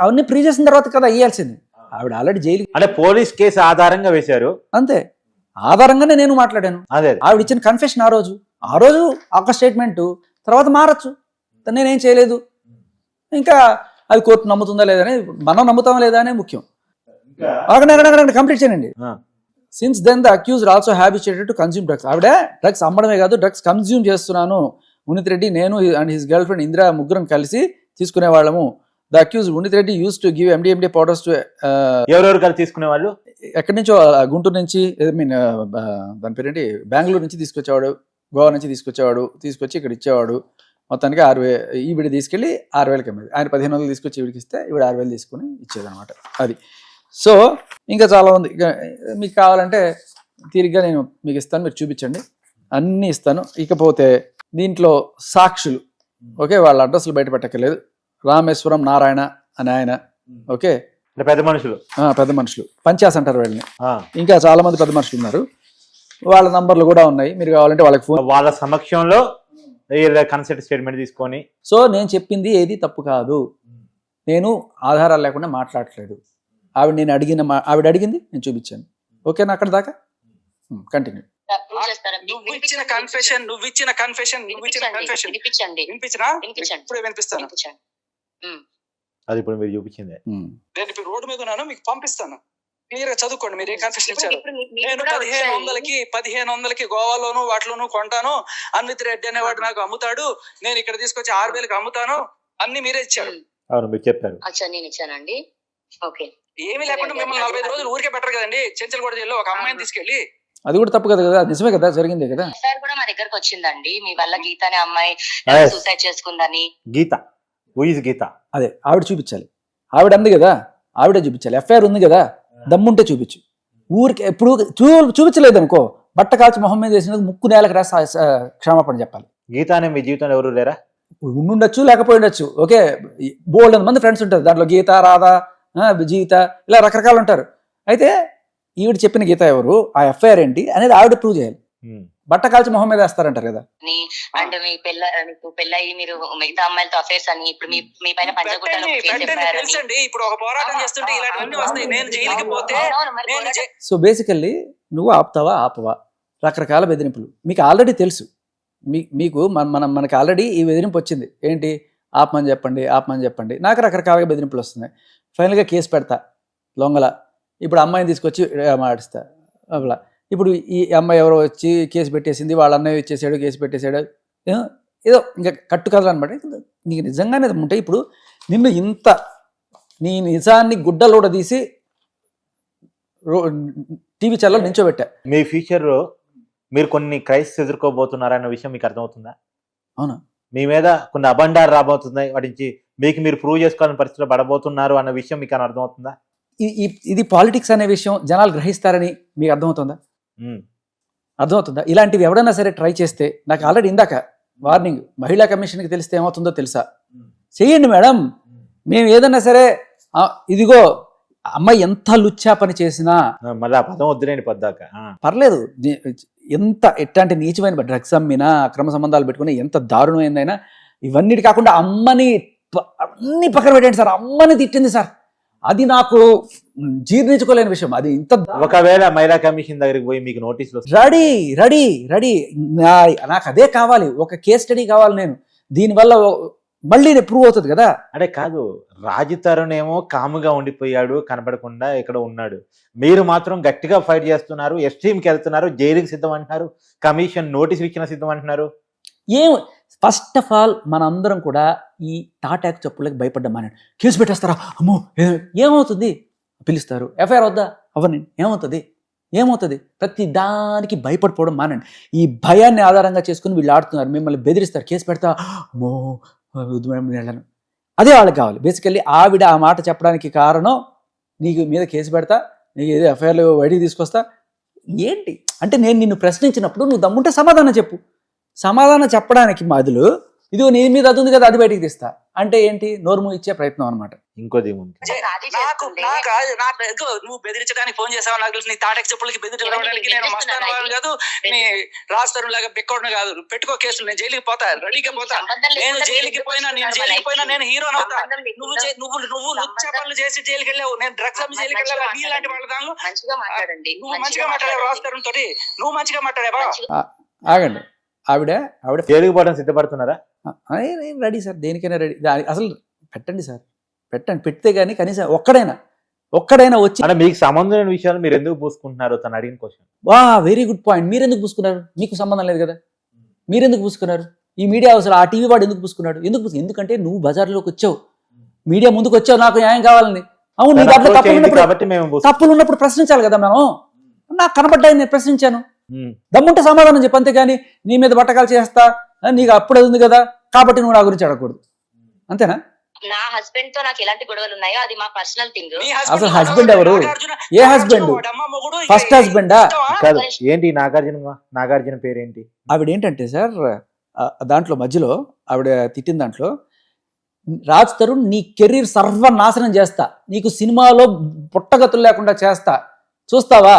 అవన్నీ ప్రీ చేసిన తర్వాత కదా వేయాల్సింది. ఆవిడ ఆల్రెడీ జైలు, అంటే పోలీస్ కేసు ఆధారంగా వేశారు అంతే. ఆధారంగానే నేను మాట్లాడాను. అదే ఆవిడ ఇచ్చిన కన్ఫెషన్ ఆ రోజు ఒక స్టేట్మెంట్, తర్వాత మారచ్చు. నేనేం చేయలేదు. ఇంకా అది కోర్టు నమ్ముతుందా లేదా అని, మనం నమ్ముతామా లేదా అనే ముఖ్యం. అక్కడ కంప్లీట్ చేయండి. Since then the accused also habituated to consume drugs. ఆవిడ డ్రగ్స్ అమ్మడమే కాదు, డ్రగ్స్ కన్స్యూమ్ చేస్తున్నాను. ఉన్నిత్ రెడ్డి, నేను and his girlfriend Indira ముగ్గురం కలిసి తీసుకునే వాళ్ళము. The accused Unnith Reddy use to give MDMA powders to ఎవరెవరు కలిసి తీసుకునే వాళ్ళు? ఎక్కడి నుంచో, గుంటూరు నుంచి, దాని పేరేంటి, బెంగళూరు నుంచి తీసుకొచ్చేవాడు, గోవా నుంచి తీసుకొచ్చి ఇక్కడ ఇచ్చేవాడు. మొత్తానికి 6,000 ఈవిడ తీసుకెళ్ళి 6,000కి అమ్మేది. ఆయన 1500 తీసుకొచ్చి ఈవిడికి ఇస్తే ఈవిడ 6,000 తీసుకుని ఇచ్చేదనమాట. అది. సో ఇంకా చాలా ఉంది. మీకు కావాలంటే తీరిగ్గా నేను మీకు ఇస్తాను, మీరు చూపించండి, అన్నీ ఇస్తాను. ఇకపోతే దీంట్లో సాక్షులు, ఓకే, వాళ్ళ అడ్రస్లు బయట పెట్టక్కర్లేదు. రామేశ్వరం నారాయణ అని ఆయన, ఓకే, పెద్ద మనుషులు పంచాస్ అంటారు వీళ్ళని. ఇంకా చాలా మంది పెద్ద మనుషులు ఉన్నారు, వాళ్ళ నంబర్లు కూడా ఉన్నాయి. మీరు కావాలంటే వాళ్ళకి ఫోన్, వాళ్ళ సమక్షంలో కన్సెంట్ స్టేట్మెంట్ తీసుకొని. సో నేను చెప్పింది ఏది తప్పు కాదు, నేను ఆధారాలు లేకుండా మాట్లాడట్లేదు. ఆవిడ అడిగింది, నేను చూపించాను. ఓకేనా అక్కడ దాకా? కంటిన్యూ. నువ్వు ఇచ్చిన కన్ఫెషన్ వినిపించనా? ఇప్పుడే వినిపిస్తాను. అది ఇప్పుడు మీరు చూపించింది. నేను ఇప్పుడు రోడ్డు మీద ఉన్నాను, మీకు పంపిస్తాను. క్లియర్ గా చదువుకోండి మీరు ఏ కన్ఫెషన్ ఇచ్చారు. నేను 1500కి గోవాలోను వాటిలోను కొంటాను. అన్విత్ రెడ్డి అనేవాడు నాకు అమ్ముతాడు, నేను ఇక్కడ తీసుకొచ్చి 6,000కి అమ్ముతాను, అన్ని మీరే ఇచ్చారు. అవును, మీరు చెప్పారు. నేను ఇచ్చానండి. ఓకే, ఏమీ లేకుండా మిమ్మల్ని 45 రోజులు ఊరికే పెట్టరు కదండి. చెంచల్గూడ జైల్లో ఒక అమ్మాయిని తీసుకెళ్లి, అది కూడా తప్పు కదా, నిజమే కదా, జరిగిందే కదా. సార్ కూడా మా దగ్గరకు వచ్చిందండి, మీ వల్ల గీత అనే అమ్మాయి సూసైడ్ చేసుకుందని. గీత గీత అదే ఆవిడ చూపించాలి. ఆవిడ అంది కదా, ఆవిడే చూపించాలి. ఎఫ్ఐఆర్ ఉంది కదా, దమ్ముంటే చూపించు. ఊరికి ఎప్పుడు చూపించలేదు అనుకో, బట్ట కాల్చి మొహం మీద చేసినందుకు ముక్కు నేలకు రాసి క్షమాపణ చెప్పాలి. గీత అనే మీ జీవితంలో ఎవరు లేరా? ఉండుండొచ్చు, లేకపోయి ఉండొచ్చు. ఓకే, బోల్డ్ మంది ఫ్రెండ్స్ ఉంటారు దాంట్లో. గీత, రాధ, జీవిత, ఇలా రకరకాలు ఉంటారు. అయితే ఈవిడ చెప్పిన గీత ఎవరు, ఆ ఎఫ్ఐఆర్ ఏంటి అనేది ఆవిడ ప్రూవ్ చేయాలి. బట్ట కాల్చి మొహం మీద వేస్తారంటారు కదా. అండ్ మీ పెళ్ళయి మీరు మిగతా అమ్మాయిలతో అఫేర్స్ అని, ఇప్పుడు మీ పైన తెలుసండి. ఇప్పుడు ఒక పోరాటం చేస్తుంటే ఇలాంటివన్నీ వస్తాయి. నేను జైలుకి పోతే సో బేసికల్లీ నువ్వు ఆపవా రకరకాల బెదిరింపులు మీకు ఆల్రెడీ తెలుసు. మీకు మనకి ఆల్రెడీ ఈ బెదిరింపు వచ్చింది. ఏంటి? ఆపమని చెప్పండి. నాకు రకరకాలుగా బెదిరింపులు వస్తున్నాయి. ఫైనల్గా కేసు పెడతా లొంగల. ఇప్పుడు అమ్మాయిని తీసుకొచ్చి మాడిస్తా అలా. ఇప్పుడు ఈ అమ్మాయి ఎవరో వచ్చి కేసు పెట్టేసింది, వాళ్ళ అన్నయ్య ఇచ్చేసాడు, కేసు పెట్టేశాడు, ఏదో ఇంకా కట్టు కథలు అనమాట. నీకు నిజంగానే ఉంటే ఇప్పుడు నిన్ను నీ నిజాన్ని గుడ్డలోడ తీసి టీవీ ఛానల్ నించోబెట్టా. మీ ఫ్యూచర్లో మీరు కొన్ని క్రైసిస్ ఎదుర్కోబోతున్నారన్న విషయం మీకు అర్థమవుతుందా? అవునా? మీ మీద కొన్ని అబండాలు రాబోతున్నాయి, వాటి నుంచి మీరు ప్రూవ్ చేసుకోవాలని పరిస్థితిలో పడబోతున్నారు అన్న విషయం మీకు అర్థమవుతుందా? ఇది పాలిటిక్స్ అనే విషయం జనాలు గ్రహిస్తారని మీకు అర్థమవుతుందా? ఇలాంటివి ఎవడైనా సరే ట్రై చేస్తే, నాకు ఆల్రెడీ ఇందాక వార్నింగ్, మహిళా కమిషన్కి తెలిస్తే ఏమవుతుందో తెలుసా? చెయ్యండి మేడం, మేము ఏదన్నా సరే, ఇదిగో అమ్మాయి ఎంత లుచ్చా పని చేసినా మళ్ళీ పదం వద్దులేండి పద్దాక పర్లేదు, ఎట్లాంటి నీచమైన డ్రగ్స్ అమ్మినా, అక్రమ సంబంధాలు పెట్టుకుని ఎంత దారుణమైందైనా, ఇవన్నిటి కాకుండా అమ్మని అన్ని పక్కన పెట్టండి సార్, అమ్మని తిట్టింది సార్, అది నాకు జీర్ణించుకోలేని విషయం. అది ఇంత, ఒకవేళ మహిళా కమిషన్ దగ్గరికి పోయి మీకు నోటీసులు రెడీ నాకు అదే కావాలి, ఒక కేస్ స్టడీ కావాలి. నేను దీనివల్ల మళ్ళీ ప్రూవ్ అవుతుంది కదా. అంటే కాదు, రాజు తరుణ్ ఏమో కాముగా ఉండిపోయాడు, కనపడకుండా ఇక్కడ ఉన్నాడు. మీరు మాత్రం గట్టిగా ఫైట్ చేస్తున్నారు, ఎస్ట్రీమ్కి వెళ్తున్నారు, జైలుకి సిద్ధం అంటున్నారు, కమిషన్ నోటీసులు ఇచ్చిన సిద్ధం అంటున్నారు. ఫస్ట్ ఆఫ్ ఆల్ మనందరం కూడా ఈ టాటాక్ చెప్పులకి భయపడ్డాం. మానేడు, కేసు పెట్టేస్తారా, అమ్మో ఏమవుతుంది, పిలుస్తారు, ఎఫ్ఐఆర్ వద్దా, అవన్నీ ఏమవుతుంది, ప్రతి దానికి భయపడిపోవడం మానండి. ఈ భయాన్ని ఆధారంగా చేసుకుని వీళ్ళు ఆడుతున్నారు, మిమ్మల్ని బెదిరిస్తారు, కేసు పెడతా, అమ్మో వెళ్ళను, అదే వాళ్ళకి కావాలి. బేసికల్లీ ఆవిడ ఆ మాట చెప్పడానికి కారణం, నీకు మీద కేసు పెడతా, నీకు ఏదో ఎఫ్ఐఆర్లు బయటికి తీసుకొస్తా. ఏంటి అంటే నేను నిన్ను ప్రశ్నించినప్పుడు నువ్వు దమ్ముంటే సమాధానం చెప్పు. సమాధానం చెప్పడానికి బదులు ఇదిగో నీ మీద అది ఉంది కదా అది బయటికి తీస్తా అంటే ఏంటి? నోరు ఇచ్చే ప్రయత్నం అనమాట. ఇంకోది ఉంది. నువ్వు బెదిరించడానికి ఫోన్ చేసావు నాకు తెలుసు. నీ తాటకి చెప్పులకి బెదిరించడానికి నేను మస్తాను వాళ్ళు కాదు, నీ రాస్తారు లాగా బెక్కడం కాదు. నువ్వు పెట్టుకో కేసులు, నేను జైలుకి పోతా, రెడీగా పోతా. నేను జైలుకి పోయినా నేను హీరోని అవుతా. నువ్వు లుచ్చ పనులు చేసి జైలుకి వెళ్ళావు, నేను డ్రగ్స్ అమ్మి జైలుకి వెళ్ళావు. నీ లాంటి వాళ్ళ దానిలో నువ్వు మంచిగా మాట్లాడావు, రాస్తారు తోటి నువ్వు మంచిగా మాట్లాడావా? ఆగండి. ఆవిడ జైలుకి పోవడం సిద్ధపడుతున్నారా? రెడీ సార్, దేనికైనా రెడీ. అసలు పెట్టండి సార్, పెట్టండి. పెడితే కానీ కనీసం ఒక్కడైనా వచ్చి అంటే మీకు సంబంధం లేని విషయాలు మీరు ఎందుకు పూసుకుంటున్నారు తను అడిగిన క్వశ్చన్. Very good point. మీరు ఎందుకు పూసుకున్నారు? మీకు సంబంధం లేదు కదా, మీరు ఎందుకు పూసుకున్నారు? ఈ మీడియా అవసరం, ఆ టీవీ వాడు ఎందుకు పూసుకున్నాడు? ఎందుకంటే నువ్వు బజార్లోకి వచ్చావు, మీడియా ముందుకు వచ్చావు, నాకు న్యాయం కావాలని. అవును, నీ దాంట్లో తప్పులు ఉన్నప్పుడు ప్రశ్నించాలి కదా మనం. నాకు కనబడ్డాయి, నేను ప్రశ్నించాను. దమ్ముంటే సమాధానం చెప్పు, అంతేగాని నీ మీద బట్టకాలు చేస్తా, నీకు అప్పుడు ఉంది కదా కాబట్టి నువ్వు నా గురించి అడగకూడదు, అంతేనా? నా హస్బెండ్ తో నాకు ఎలాంటి గొడవలు ఉన్నాయో అది మా పర్సనల్ థింగ్. అసలు హస్బెండ్ ఎవరు? ఏ హస్బెండ్? ఫస్ట్ హస్బెండా? కాదు, ఏంటి నాగార్జున పేరేంటి? ఆవిడ ఏంటంటే సార్, దాంట్లో మధ్యలో ఆవిడ తిట్టిన దాంట్లో, రాజ్ తరుణ్ నీ కెరీర్ సర్వనాశనం చేస్తా, నీకు సినిమాలో పుట్టగతులు లేకుండా చేస్తా, చూస్తావా?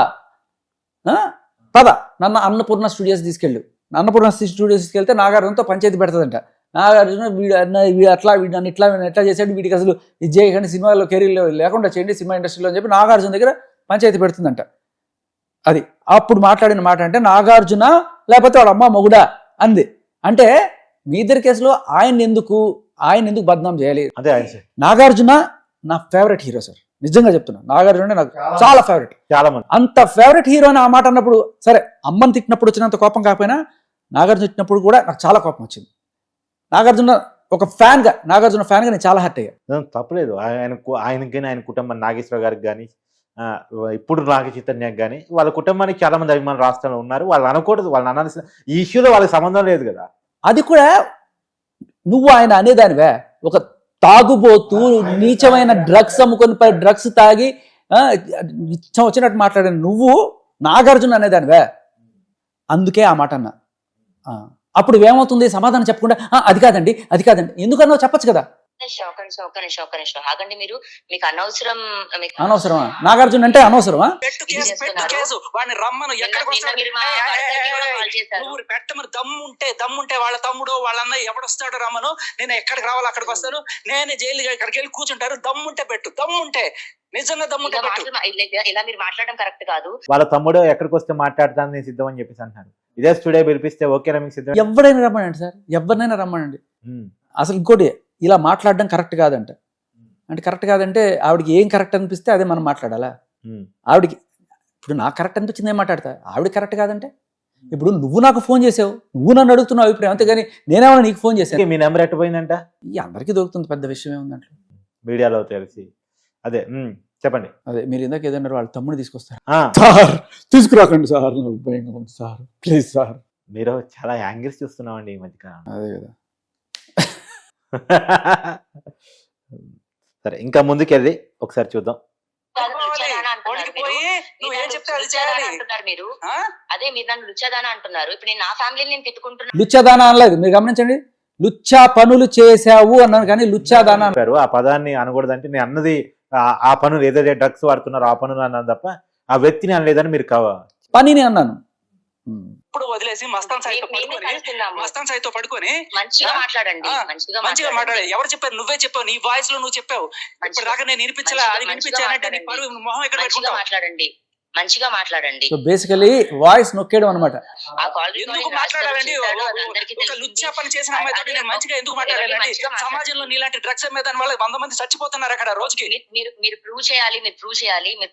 పద నన్ను అన్నపూర్ణ స్టూడియోస్ తీసుకెళ్ళు. అన్నపూర్ణ స్టూడియోస్ తీసుకెళ్తే నాగార్జునతో పంచాయతీ పెడతాదంట. నాగార్జున వీడు అట్లా నన్ను ఎట్లా చేశాడు, వీడికి అసలు ఇది చేయకండి, సినిమాలో కెరీర్ లేకుండా చేయండి సినిమా ఇండస్ట్రీలో అని చెప్పి నాగార్జున దగ్గర పంచాయతీ పెడుతుందంట. అది అప్పుడు మాట్లాడిన మాట అంటే నాగార్జున లేకపోతే వాళ్ళ అమ్మ మొగుడా అంది. అంటే మీ ఇద్దరి కేసులో ఆయన ఎందుకు బద్నాం చేయాలి? అదే నాగార్జున నా ఫేవరెట్ హీరో సార్, నిజంగా చెప్తున్నా. నాగార్జున నాకు చాలా ఫేవరెట్, చాలా మంది అంత ఫేవరెట్ హీరో అని ఆ మాట అన్నప్పుడు, సరే అమ్మని తిట్టినప్పుడు వచ్చినంత కోపం కాకపోయినా నాగార్జున తిట్టినప్పుడు కూడా నాకు చాలా కోపం వచ్చింది. నాగార్జున ఫ్యాన్గా నేను చాలా హర్ట్ అయ్యా. తప్పలేదు, ఆయనకి కానీ ఆయన కుటుంబం నాగేశ్వర గారికి కానీ ఇప్పుడు నాగ చైతన్యకి కానీ వాళ్ళ కుటుంబానికి చాలా మంది అభిమానులు రాష్ట్రంలో ఉన్నారు. వాళ్ళు అనకూడదు, వాళ్ళని అనాల్సిన ఈ ఇష్యూలో వాళ్ళకి సంబంధం లేదు కదా. అది కూడా నువ్వు ఆయన అనేదానివే, ఒక తాగుబోతూ నీచమైన డ్రగ్స్ అమ్ముకొని డ్రగ్స్ తాగి ఇష్టం వచ్చినట్టు మాట్లాడాను నువ్వు నాగార్జున అనేదానివే. అందుకే ఆ మాట అన్నా. అప్పుడు ఏమవుతుంది? సమాధానం చెప్పకుండా అది కాదండి ఎందుకన్నా చెప్పచ్చు కదా. ఒక్క నిమిషం ఆగండి. మీరు మీకు అనవసరమా? నాగార్జున అంటే అనవసరమా? వాడిని రమ్మను, పెట్టమని దమ్ముంటే వాళ్ళ తమ్ముడు వాళ్ళ అన్నయ్య ఎవడొస్తాడు రమ్మను, నేను ఎక్కడికి రావాలి అక్కడికి వస్తాను, నేనే జైలు ఇక్కడికి వెళ్ళి కూర్చుంటారు. దమ్ముంటే నిజంగా దమ్ముంటే ఇలా మీరు మాట్లాడడం కరెక్ట్ కాదు. వాళ్ళ తమ్ముడు ఎక్కడికి వస్తే మాట్లాడతాను నేను సిద్ధం అని చెప్పేసి అంటున్నారు. ఇదే స్టూడియో పిలిపిస్తే ఓకేనా మీకు సిద్ధం? ఎవరైనా రమ్మనండి సార్, ఎవరినైనా రమ్మనండి. అసలు ఇంకోటి, ఇలా మాట్లాడడం కరెక్ట్ కాదంట. అంటే కరెక్ట్ కాదంటే ఆవిడకి ఏం కరెక్ట్ అనిపిస్తే అదే మనం మాట్లాడాలా? ఆవిడకి ఇప్పుడు నాకు కరెక్ట్ అనిపించింది ఏం మాట్లాడతా, ఆవిడ కరెక్ట్ కాదంటే? ఇప్పుడు నువ్వు నాకు ఫోన్ చేసావు, నువ్వు నన్ను అడుగుతున్నావు అభిప్రాయం, అంతేగాని నేనేమన్నా నీకు ఫోన్ చేశాను. మీ నెంబర్ ఎట్టుపోయిందంట? ఈ అందరికీ దొరుకుతుంది, పెద్ద విషయం ఏముందంటే మీడియాలో తెలిసి. అదే చెప్పండి. అదే మీరు ఇందాక ఏదన్నారు, వాళ్ళ తమ్ముడు తీసుకొస్తారు. సార్ తీసుకురాకండి సార్, భయంగా ఉంది సార్, ప్లీజ్ సార్. మీరు చాలా యాంగిల్స్ చూస్తున్నామండి ఈ మధ్యకాలం. అదే కదా. సరే, ఇంకా ముందుకెళ్ళి ఒకసారి చూద్దాం. మీరు అదే మీరు నన్ను లుచ్చదానా అంటున్నారు. ఇప్పుడు నేను నా ఫ్యామిలీని నేను తిట్టుకుంటున్నాను. లుచ్చదానా అనలేదు, మీరు గమనించండి. లుచ్చా పనులు చేసావు అన్నాను కానీ లుచ్చాదానా అన్నారు. ఆ పదాన్ని అనకూడదంటే నేను అన్నది ఆ పనులు ఏదైతే డ్రగ్స్ వాడుతున్నారో ఆ పనులు అన్నాను తప్ప ఆ వ్యక్తిని అనలేదని మీరు పనిని అన్నాను. ఇప్పుడు వదిలేసి మస్తాన్ సాయితో పడుకొని మంచిగా మాట్లాడండి. మంచిగా మాట్లాడే. ఎవరు చెప్పారు? నువ్వే చెప్పావు, నీ వాయిస్ లో నువ్వు చెప్పావు. ఇప్పుడు దాకా నేను వినిపించలే, అది వినిపించానంటే నీ పరువు మొహం ఎక్కడ పెట్టుకుంటావు? మంచిగా మాట్లాడండి. సో బేసికలీ వాయిస్ నొక్కేయడం అనమాట. ఎందుకు మాట్లాడాలండి? ఒక లుచ్చా పని చేసిన అమ్మాయితో నేను మంచిగా ఎందుకు మాట్లాడాలండి? సమాజంలో నీలాంటి డ్రగ్స్ మీద వల్ల 100 మంది చచ్చిపోతున్నారు అక్కడ రోజుకి. మీరు ప్రూవ్ చేయాలి, మీరు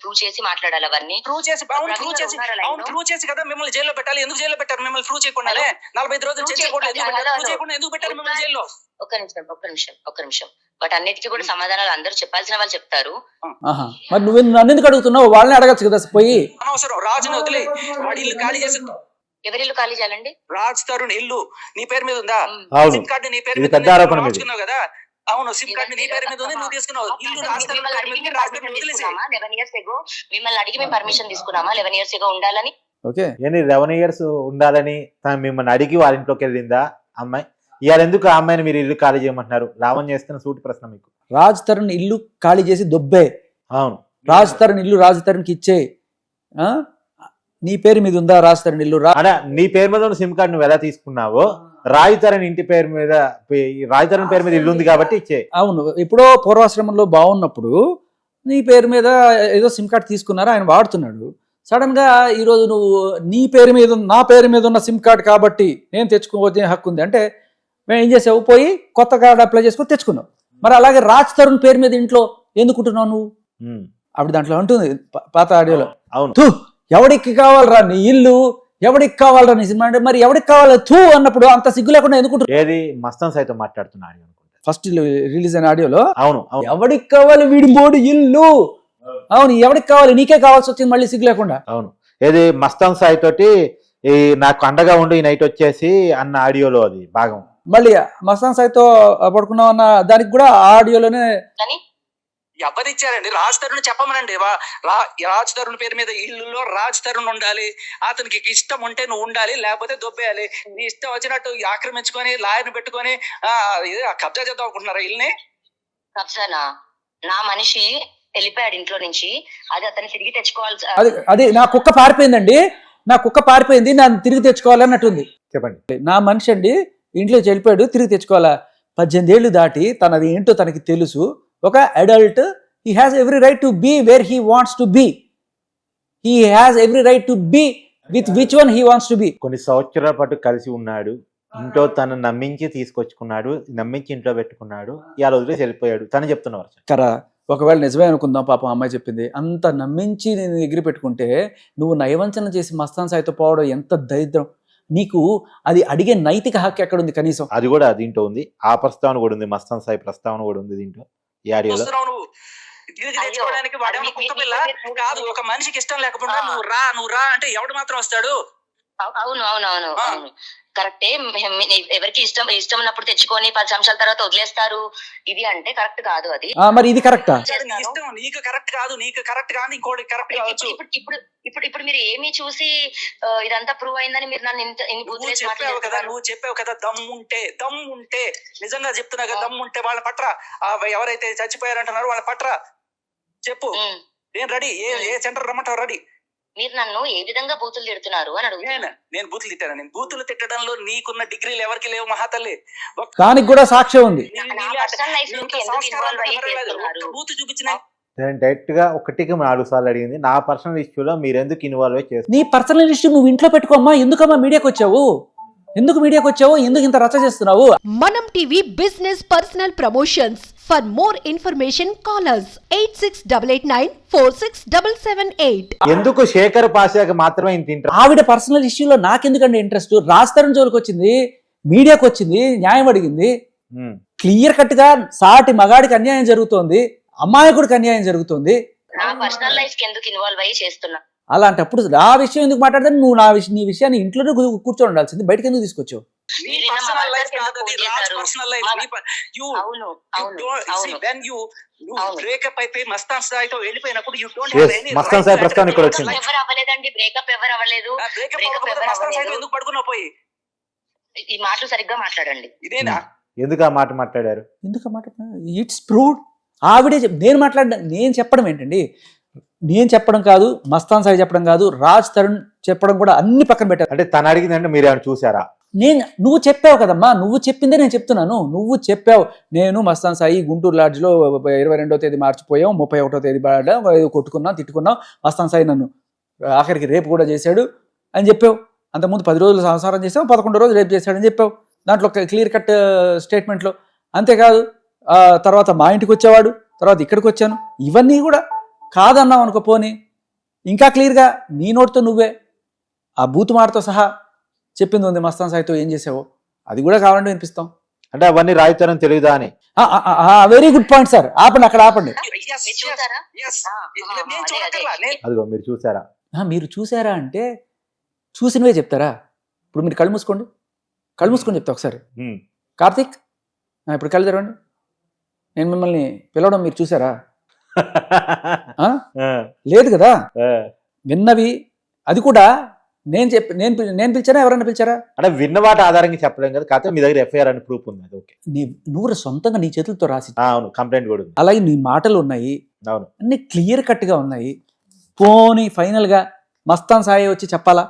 ప్రూవ్ చేసి మాట్లాడాలి. అవన్నీ ప్రూవ్ చేసి కదా మిమ్మల్ని జైల్లో పెట్టాలి. ఎందుకు జైల్లో పెట్టారు మిమ్మల్ని? ప్రూవ్ చేయకుండానే 45 రోజులు చేయకుండా ఎందుకు పెట్టారు మిమ్మల్ని జైల్లో? ఒక్క నిమిషం బట్ అన్నిటికీ కూడా సమాధానాలు అందరూ చెప్పాల్సిన వాళ్ళు చెప్తారు. మరి నువ్వు నన్ను ఎందుకు అడుగుతున్నావు? వాళ్ళని అడగచ్చు కదా. పోయి అనవసరం. రాజుని వదిలే వాడి ఇల్లు ఖాళీ చేసి. ఎవరి ఇల్లు ఖాళీ చేయాలండి? రాజ్ తరుణ్ ఇల్లు నీ పేరు మీద ఉందా? సిమ్ కార్డు నీ పేరు మీద కదా. అవును, సిమ్ కార్డు నీ పేరు మీద ఉంది, నువ్వు తీసుకున్నావు. ఇల్లు రాజధాని పేరు మీద ఉంది, రాజధాని వదిలేసి 11 years ago మిమ్మల్ని అడిగి మేము పర్మిషన్ తీసుకున్నామా 11 years ago ఉండాలని? ఓకే, ఏంటి 11 years ఉండాలని తను మిమ్మల్ని అడిగి వాళ్ళ ఇంట్లోకి వెళ్ళిందా అమ్మాయి? ఇవాళ ఎందుకు ఆ అమ్మాయిని మీరు ఇల్లు ఖాళీ చేయమంటున్నారు? లావణ్య చేస్తున్న సూటి ప్రశ్న మీకు. రాజ్ తరుణ్ ఇల్లు ఖాళీ చేసి దొబ్బే, అవును, రాజ్ తరుణ్ ఇల్లు రాజ్ తరుణ్కి ఇచ్చే. నీ పేరు మీద ఉందా రాజ్ తరుణ్ ఇల్లు? అలా నీ పేరు మీద ఉన్న సిమ్ కార్డు నువ్వు ఎలా తీసుకున్నావో రాయితరన్ ఇంటి పేరు మీద, రాయితరన్ పేరు మీద ఇల్లు ఉంది కాబట్టి ఇచ్చే. అవును, ఎప్పుడో పూర్వాశ్రమంలో బాగున్నప్పుడు నీ పేరు మీద ఏదో సిమ్ కార్డ్ తీసుకున్నారు, ఆయన వాడుతున్నాడు. సడన్ గా ఈరోజు నువ్వు నీ పేరు మీద నా పేరు మీద ఉన్న సిమ్ కార్డ్ కాబట్టి నేను తెచ్చుకోవచ్చే హక్కు ఉంది అంటే మేము ఏం చేసావు, పోయి కొత్త కార్డు అప్లై చేసుకొని తెచ్చుకున్నావు. మరి అలాగే రాజ్ తరుణ్ పేరు మీద ఇంట్లో ఎందుకుంటున్నావు నువ్వు? అప్పుడు దాంట్లో అంటుంది పాత ఆడియోలో, అవును, తూ ఎవడికి కావాలరా నీ ఇల్లు, ఎవడికి కావాలరా నీ సినిమా అంటే మరి ఎవడికి కావాలి తూ అన్నప్పుడు అంత సిగ్గు లేకుండా ఎందుకుంటున్నావు? ఏది మస్తాన్ సైతం మాట్లాడుతున్నాడు అనుకుంటా, ఫస్ట్ రిలీజ్ అయిన ఆడియోలో. అవును అవును, ఎవడికి కావాలి వీడి బోడి ఇల్లు, అవును ఎవడికి కావాలి, నీకే కావాల్సి వచ్చింది మళ్ళీ సిగ్గు లేకుండా. అవును, ఏది మస్తాన్ సాయి తోటి ఈ నాకు అండగా ఉండి ఈ నైట్ వచ్చేసి అన్న ఆడియోలో అది భాగం. మళ్ళీ మస్తాన్ సాయితో పడుకున్నాం అన్న దానికి కూడా ఆడియోలోనే ఎవరిచ్చారండి? రాజ్ తరుణ్ చెప్పమనండి. రాజ్ తరుణ్ పేరు మీద ఇల్లులో రాజ్ తరుణ్ ఉండాలి, అతనికి ఇష్టం ఉంటే నువ్వు ఉండాలి, లేకపోతే దొబ్బేయాలి. నీ ఇష్టం వచ్చినట్టు ఆక్రమించుకొని లాయర్ని పెట్టుకొని కబ్జా చేద్దాం అనుకుంటున్నారా ఇల్లుని? కబ్జానా? నా మనిషి వెళ్ళిపోయాడు ఇంట్లో నుంచి, అది అతను తిరిగి తెచ్చుకోవాలి. అది నా కుక్క పారిపోయిందండి, నా కుక్క పారిపోయింది, నన్ను తిరిగి తెచ్చుకోవాలన్నట్టుంది. చెప్పండి. నా మనిషి అండి ఇంట్లో వెళ్ళిపోయాడు, తిరిగి తెచ్చుకోవాలా? 18 ఏళ్ళు దాటి తనది ఏంటో తనకి తెలుసు. ఒక adult, he has every right to be where he wants to be. He has every right to be with which one he wants to be. కొన్ని సంవత్సరాల పాటు కలిసి ఉన్నాడు, ఇంట్లో తను నమ్మించి తీసుకొచ్చుకున్నాడు, నమ్మించి ఇంట్లో పెట్టుకున్నాడు, ఇవాళ వదిలేసి వెళ్ళిపోయాడు తను చెప్తున్నారు కదా. ఒకవేళ నిజమే అనుకుందాం, పాపం అమ్మాయి చెప్పింది, అంత నమ్మించి నేను ఎగిరి పెట్టుకుంటే నువ్వు నయవంచన చేసి మస్తాన్ సాయితో పోవడం ఎంత దరిద్రం. నీకు అది అడిగే నైతిక హక్కు ఎక్కడుంది కనీసం? అది కూడా దీంట్లో ఉంది, ఆ ప్రస్తావన కూడా ఉంది, మస్తాన్ సాయి ప్రస్తావన కూడా ఉంది దీంట్లో, ఈ ఆడియోలో. నువ్వు తిరిగి తెచ్చుకోవడానికి వాడేమో కుక్క పిల్ల కాదు. ఒక మనిషికి ఇష్టం లేకుండా నువ్వు రా అంటే ఎవడు మాత్రం వస్తాడు? అవును అవును అవును అవును కరెక్టే. ఎవరికి ఇష్టం ఉన్నప్పుడు తెచ్చుకొని 10 సంవత్సరాల తర్వాత వదిలేస్తారు, ఇది అంటే కరెక్ట్ కాదు. అది మరి ఇది కరెక్టా? ఇష్టం నీకు కరెక్ట్ కాదు, నీకు కరెక్ట్ కాదు, ఇంకోటి కరెక్ట్ కావచ్చు. ఇప్పుడు మీరు ఏమి చూసి ఇదంతా ప్రూవ్ అయిందని మీరు నన్ను నువ్వు చెప్పావు కదా, దమ్ముంటే నిజంగా చెప్తున్నా కదా, దమ్ముంటే వాళ్ళ పట్ర, ఎవరైతే చచ్చిపోయారంటున్నారో వాళ్ళ పట్ర చెప్పు, నేను రెడీ. ఏ సెంటర్ రమ్మంటావు? రెడీ. మీరు నన్ను ఏ విధంగా బూతులు తిడుతున్నారు అని అడుగుతాను. నేను బూతులు తిట్టాను? నేను బూతులు తిట్టడంలో నీకున్న డిగ్రీలు ఎవరికి లేవు మహాతల్లి. దానికి కూడా సాక్ష్యం ఉంది. బూతు చూపించిన నేను డైరెక్ట్ గా 1-4 సార్లు అడిగింది, నా పర్సనల్ ఇష్యూలో మీరు ఎందుకు ఇన్వాల్వ్ చేస్తారు? నీ పర్సనల్ ఇష్యూ నువ్వు ఇంట్లో పెట్టుకోమ్మా, ఎందుకమ్మా మీడియాకి వచ్చావు? ఎందుకు ఇంత రచ్చ చేస్తున్నావు? మనం TV business personal promotions. For more information call us 8688946778. ఎందుకు శేఖర్ పాషాకి మాత్రమే ఇంత ఇంట్రెస్ట్? ఆవిడ పర్సనల్ ఇష్యూలో నాకెందుకండి ఇంట్రెస్ట్? రాజ్ తరుణ్ జోలికి వచ్చింది, మీడియాకి వచ్చింది, న్యాయం అడిగింది. క్లియర్ కట్ గా సాటి మగాడికి అన్యాయం జరుగుతోంది, అమ్మాయికుడికి అన్యాయం జరుగుతుంది. నా పర్సనల్ లైఫ్ కి ఎందుకు ఇన్వాల్వ్ అయ్యి చేస్తున్నా? అలాంటప్పుడు ఆ విషయం ఎందుకు మాట్లాడతాను? నువ్వు నీ విషయాన్ని ఇంట్లోనే కూర్చొని ఉండాల్సింది, బయటకి ఎందుకు తీసుకొచ్చావు? మస్తాన్ సాయితో వెళ్ళిపోయినప్పుడు మస్తాన్ సాయి ప్రస్తావన ఇక్కడ వచ్చింది. ఎవరు అవ్వలేదండి, బ్రేకప్ ఎవరు అవ్వలేదు. ఎందుకు పడుకున్నావు? పోయి ఈ మాటలు సరిగ్గా మాట్లాడండి. ఇదేనా? ఎందుకు ఆ మాట మాట్లాడారు? It's proved. ఆవిడే నేను చెప్పడం ఏంటండి, నేను చెప్పడం కాదు, మస్తాన్ సాయి చెప్పడం కాదు, రాజ్ తరుణ్ చెప్పడం కూడా అన్ని పక్కన పెట్టారు. అంటే తను అడిగిందంటే మీరు ఏమైనా చూసారా? నువ్వు చెప్పావు కదమ్మా, నువ్వు చెప్పిందే నేను చెప్తున్నాను. నువ్వు చెప్పావు, నేను మస్తాన్ సాయి గుంటూరు లాడ్జ్లో 22వ తేదీ మార్చిపోయాం, 31వ తేదీ కొట్టుకున్నాం, తిట్టుకున్నాం, మస్తాన్ సాయి నన్ను ఆఖరికి రేపు కూడా చేశాడు అని చెప్పావు. అంతకుముందు 10 రోజులు సంసారం చేసావు, 11వ రోజు రేపు చేశాడని చెప్పావు దాంట్లో క్లియర్ కట్ స్టేట్మెంట్లో. అంతేకాదు తర్వాత మా ఇంటికి వచ్చేవాడు, తర్వాత ఇక్కడికి వచ్చాను, ఇవన్నీ కూడా కాదన్నావు అనుకో. పోనీ ఇంకా క్లియర్గా నీ నోటితో నువ్వే ఆ బూతు మాటతో సహా చెప్పింది ఉంది, మస్తాన్ సాయితో ఏం చేసావో అది కూడా కావాలంటే వినిపిస్తాం. అంటే అవన్నీ రాయితరం తెలియదా అని. వెరీ గుడ్ పాయింట్ సార్, ఆపండి, అక్కడ ఆపండి. అదిగో మీరు చూసారా? మీరు చూసారా అంటే చూసినవే చెప్తారా? ఇప్పుడు మీరు కళ్ళు మూసుకోండి చెప్తా ఒకసారి. కార్తీక్ ఇప్పుడు కళ్ళు తెరవండి. నేను మిమ్మల్ని పిలవడం మీరు చూసారా? ఆ? ఆ, లేదు కదా. ఆ. విన్నవి అది కూడా నేను పిలిచారా, ఎవరైనా పిలిచారా? అంటే విన్న వాటి ఆధారంగా చెప్పలేం కదా, కాకపోతే మీ దగ్గర ఎఫ్ఐఆర్ అని ప్రూఫ్ ఉంది, అది ఓకే. నువ్వు సొంతంగా నీ చేతులతో రాసి, అవును, కంప్లైంట్ కూడా ఉంది. అలాగే నీ మాటలు ఉన్నాయి, అవును. అన్ని క్లియర్ కట్గా ఉన్నాయి. పోనీ ఫైనల్గా మస్తాన్ సాయి వచ్చి చెప్పాలా?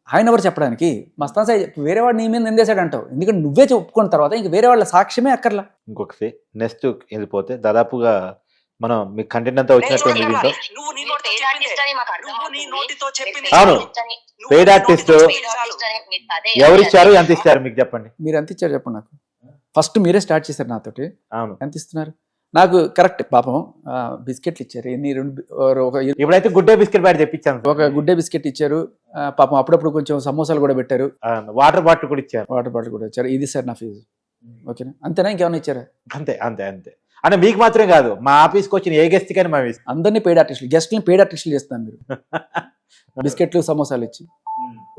ఆయన ఎవరు చెప్పడానికి? మస్తాన్ సాయి వేరే వాడు నీ మీద నిందేశాడు అంటావు, ఎందుకంటే నువ్వే ఒప్పుకున్న తర్వాత ఇంక వేరే వాళ్ళ సాక్ష్యమే అక్కర్లా. ఇంకొకటి నెక్స్ట్ వెళ్ళిపోతే దాదాపుగా మనం మీ కంటెంట్ అంతా వచ్చినట్టు ఉంది దీంట్లో. నువ్వు నీ నోటితో చెప్పింది అవును. పెయిడ్ ఆర్టిస్ట్ ఎవరు ఇచ్చారు, ఎంత ఇస్తారు మీకు చెప్పండి. మీరు ఎంత ఇచ్చారు చెప్పండి నాకు. ఫస్ట్ మీరే స్టార్ట్ చేశారు నాతోటి. అవును. ఎంత ఇస్తున్నారు నాకు? కరెక్ట్ పాపం బిస్కెట్లు ఇచ్చారు. ఇప్పుడైతే గుడ్డే బిస్కెట్ ప్యాకెట్ తెప్పించాను. ఒక గుడ్డే బిస్కెట్ ఇచ్చారు. పాపం అప్పుడప్పుడు కొంచెం సమోసాలు కూడా పెట్టారు. వాటర్ బాటిల్ కూడా ఇచ్చారు. వాటర్ బాటిల్ కూడా ఇచ్చారు. ఇది సార్ నా ఫీజు. ఓకేనా? అంతేనా? ఇంకేమైనా ఇచ్చారా? అంతే అంతే అంతే. అంటే మీకు మాత్రం కాదు, మా ఆఫీస్కి వచ్చిన ఏ గెస్ట్ కానీ మేము ఇస్తాం. అందరినీ పెయిడ్ ఆర్టిస్టులు, గెస్ట్ని పెయిడ్ ఆర్టిస్టులు చేస్తాను మీరు. బిస్కెట్లు సమోసాలు ఇచ్చి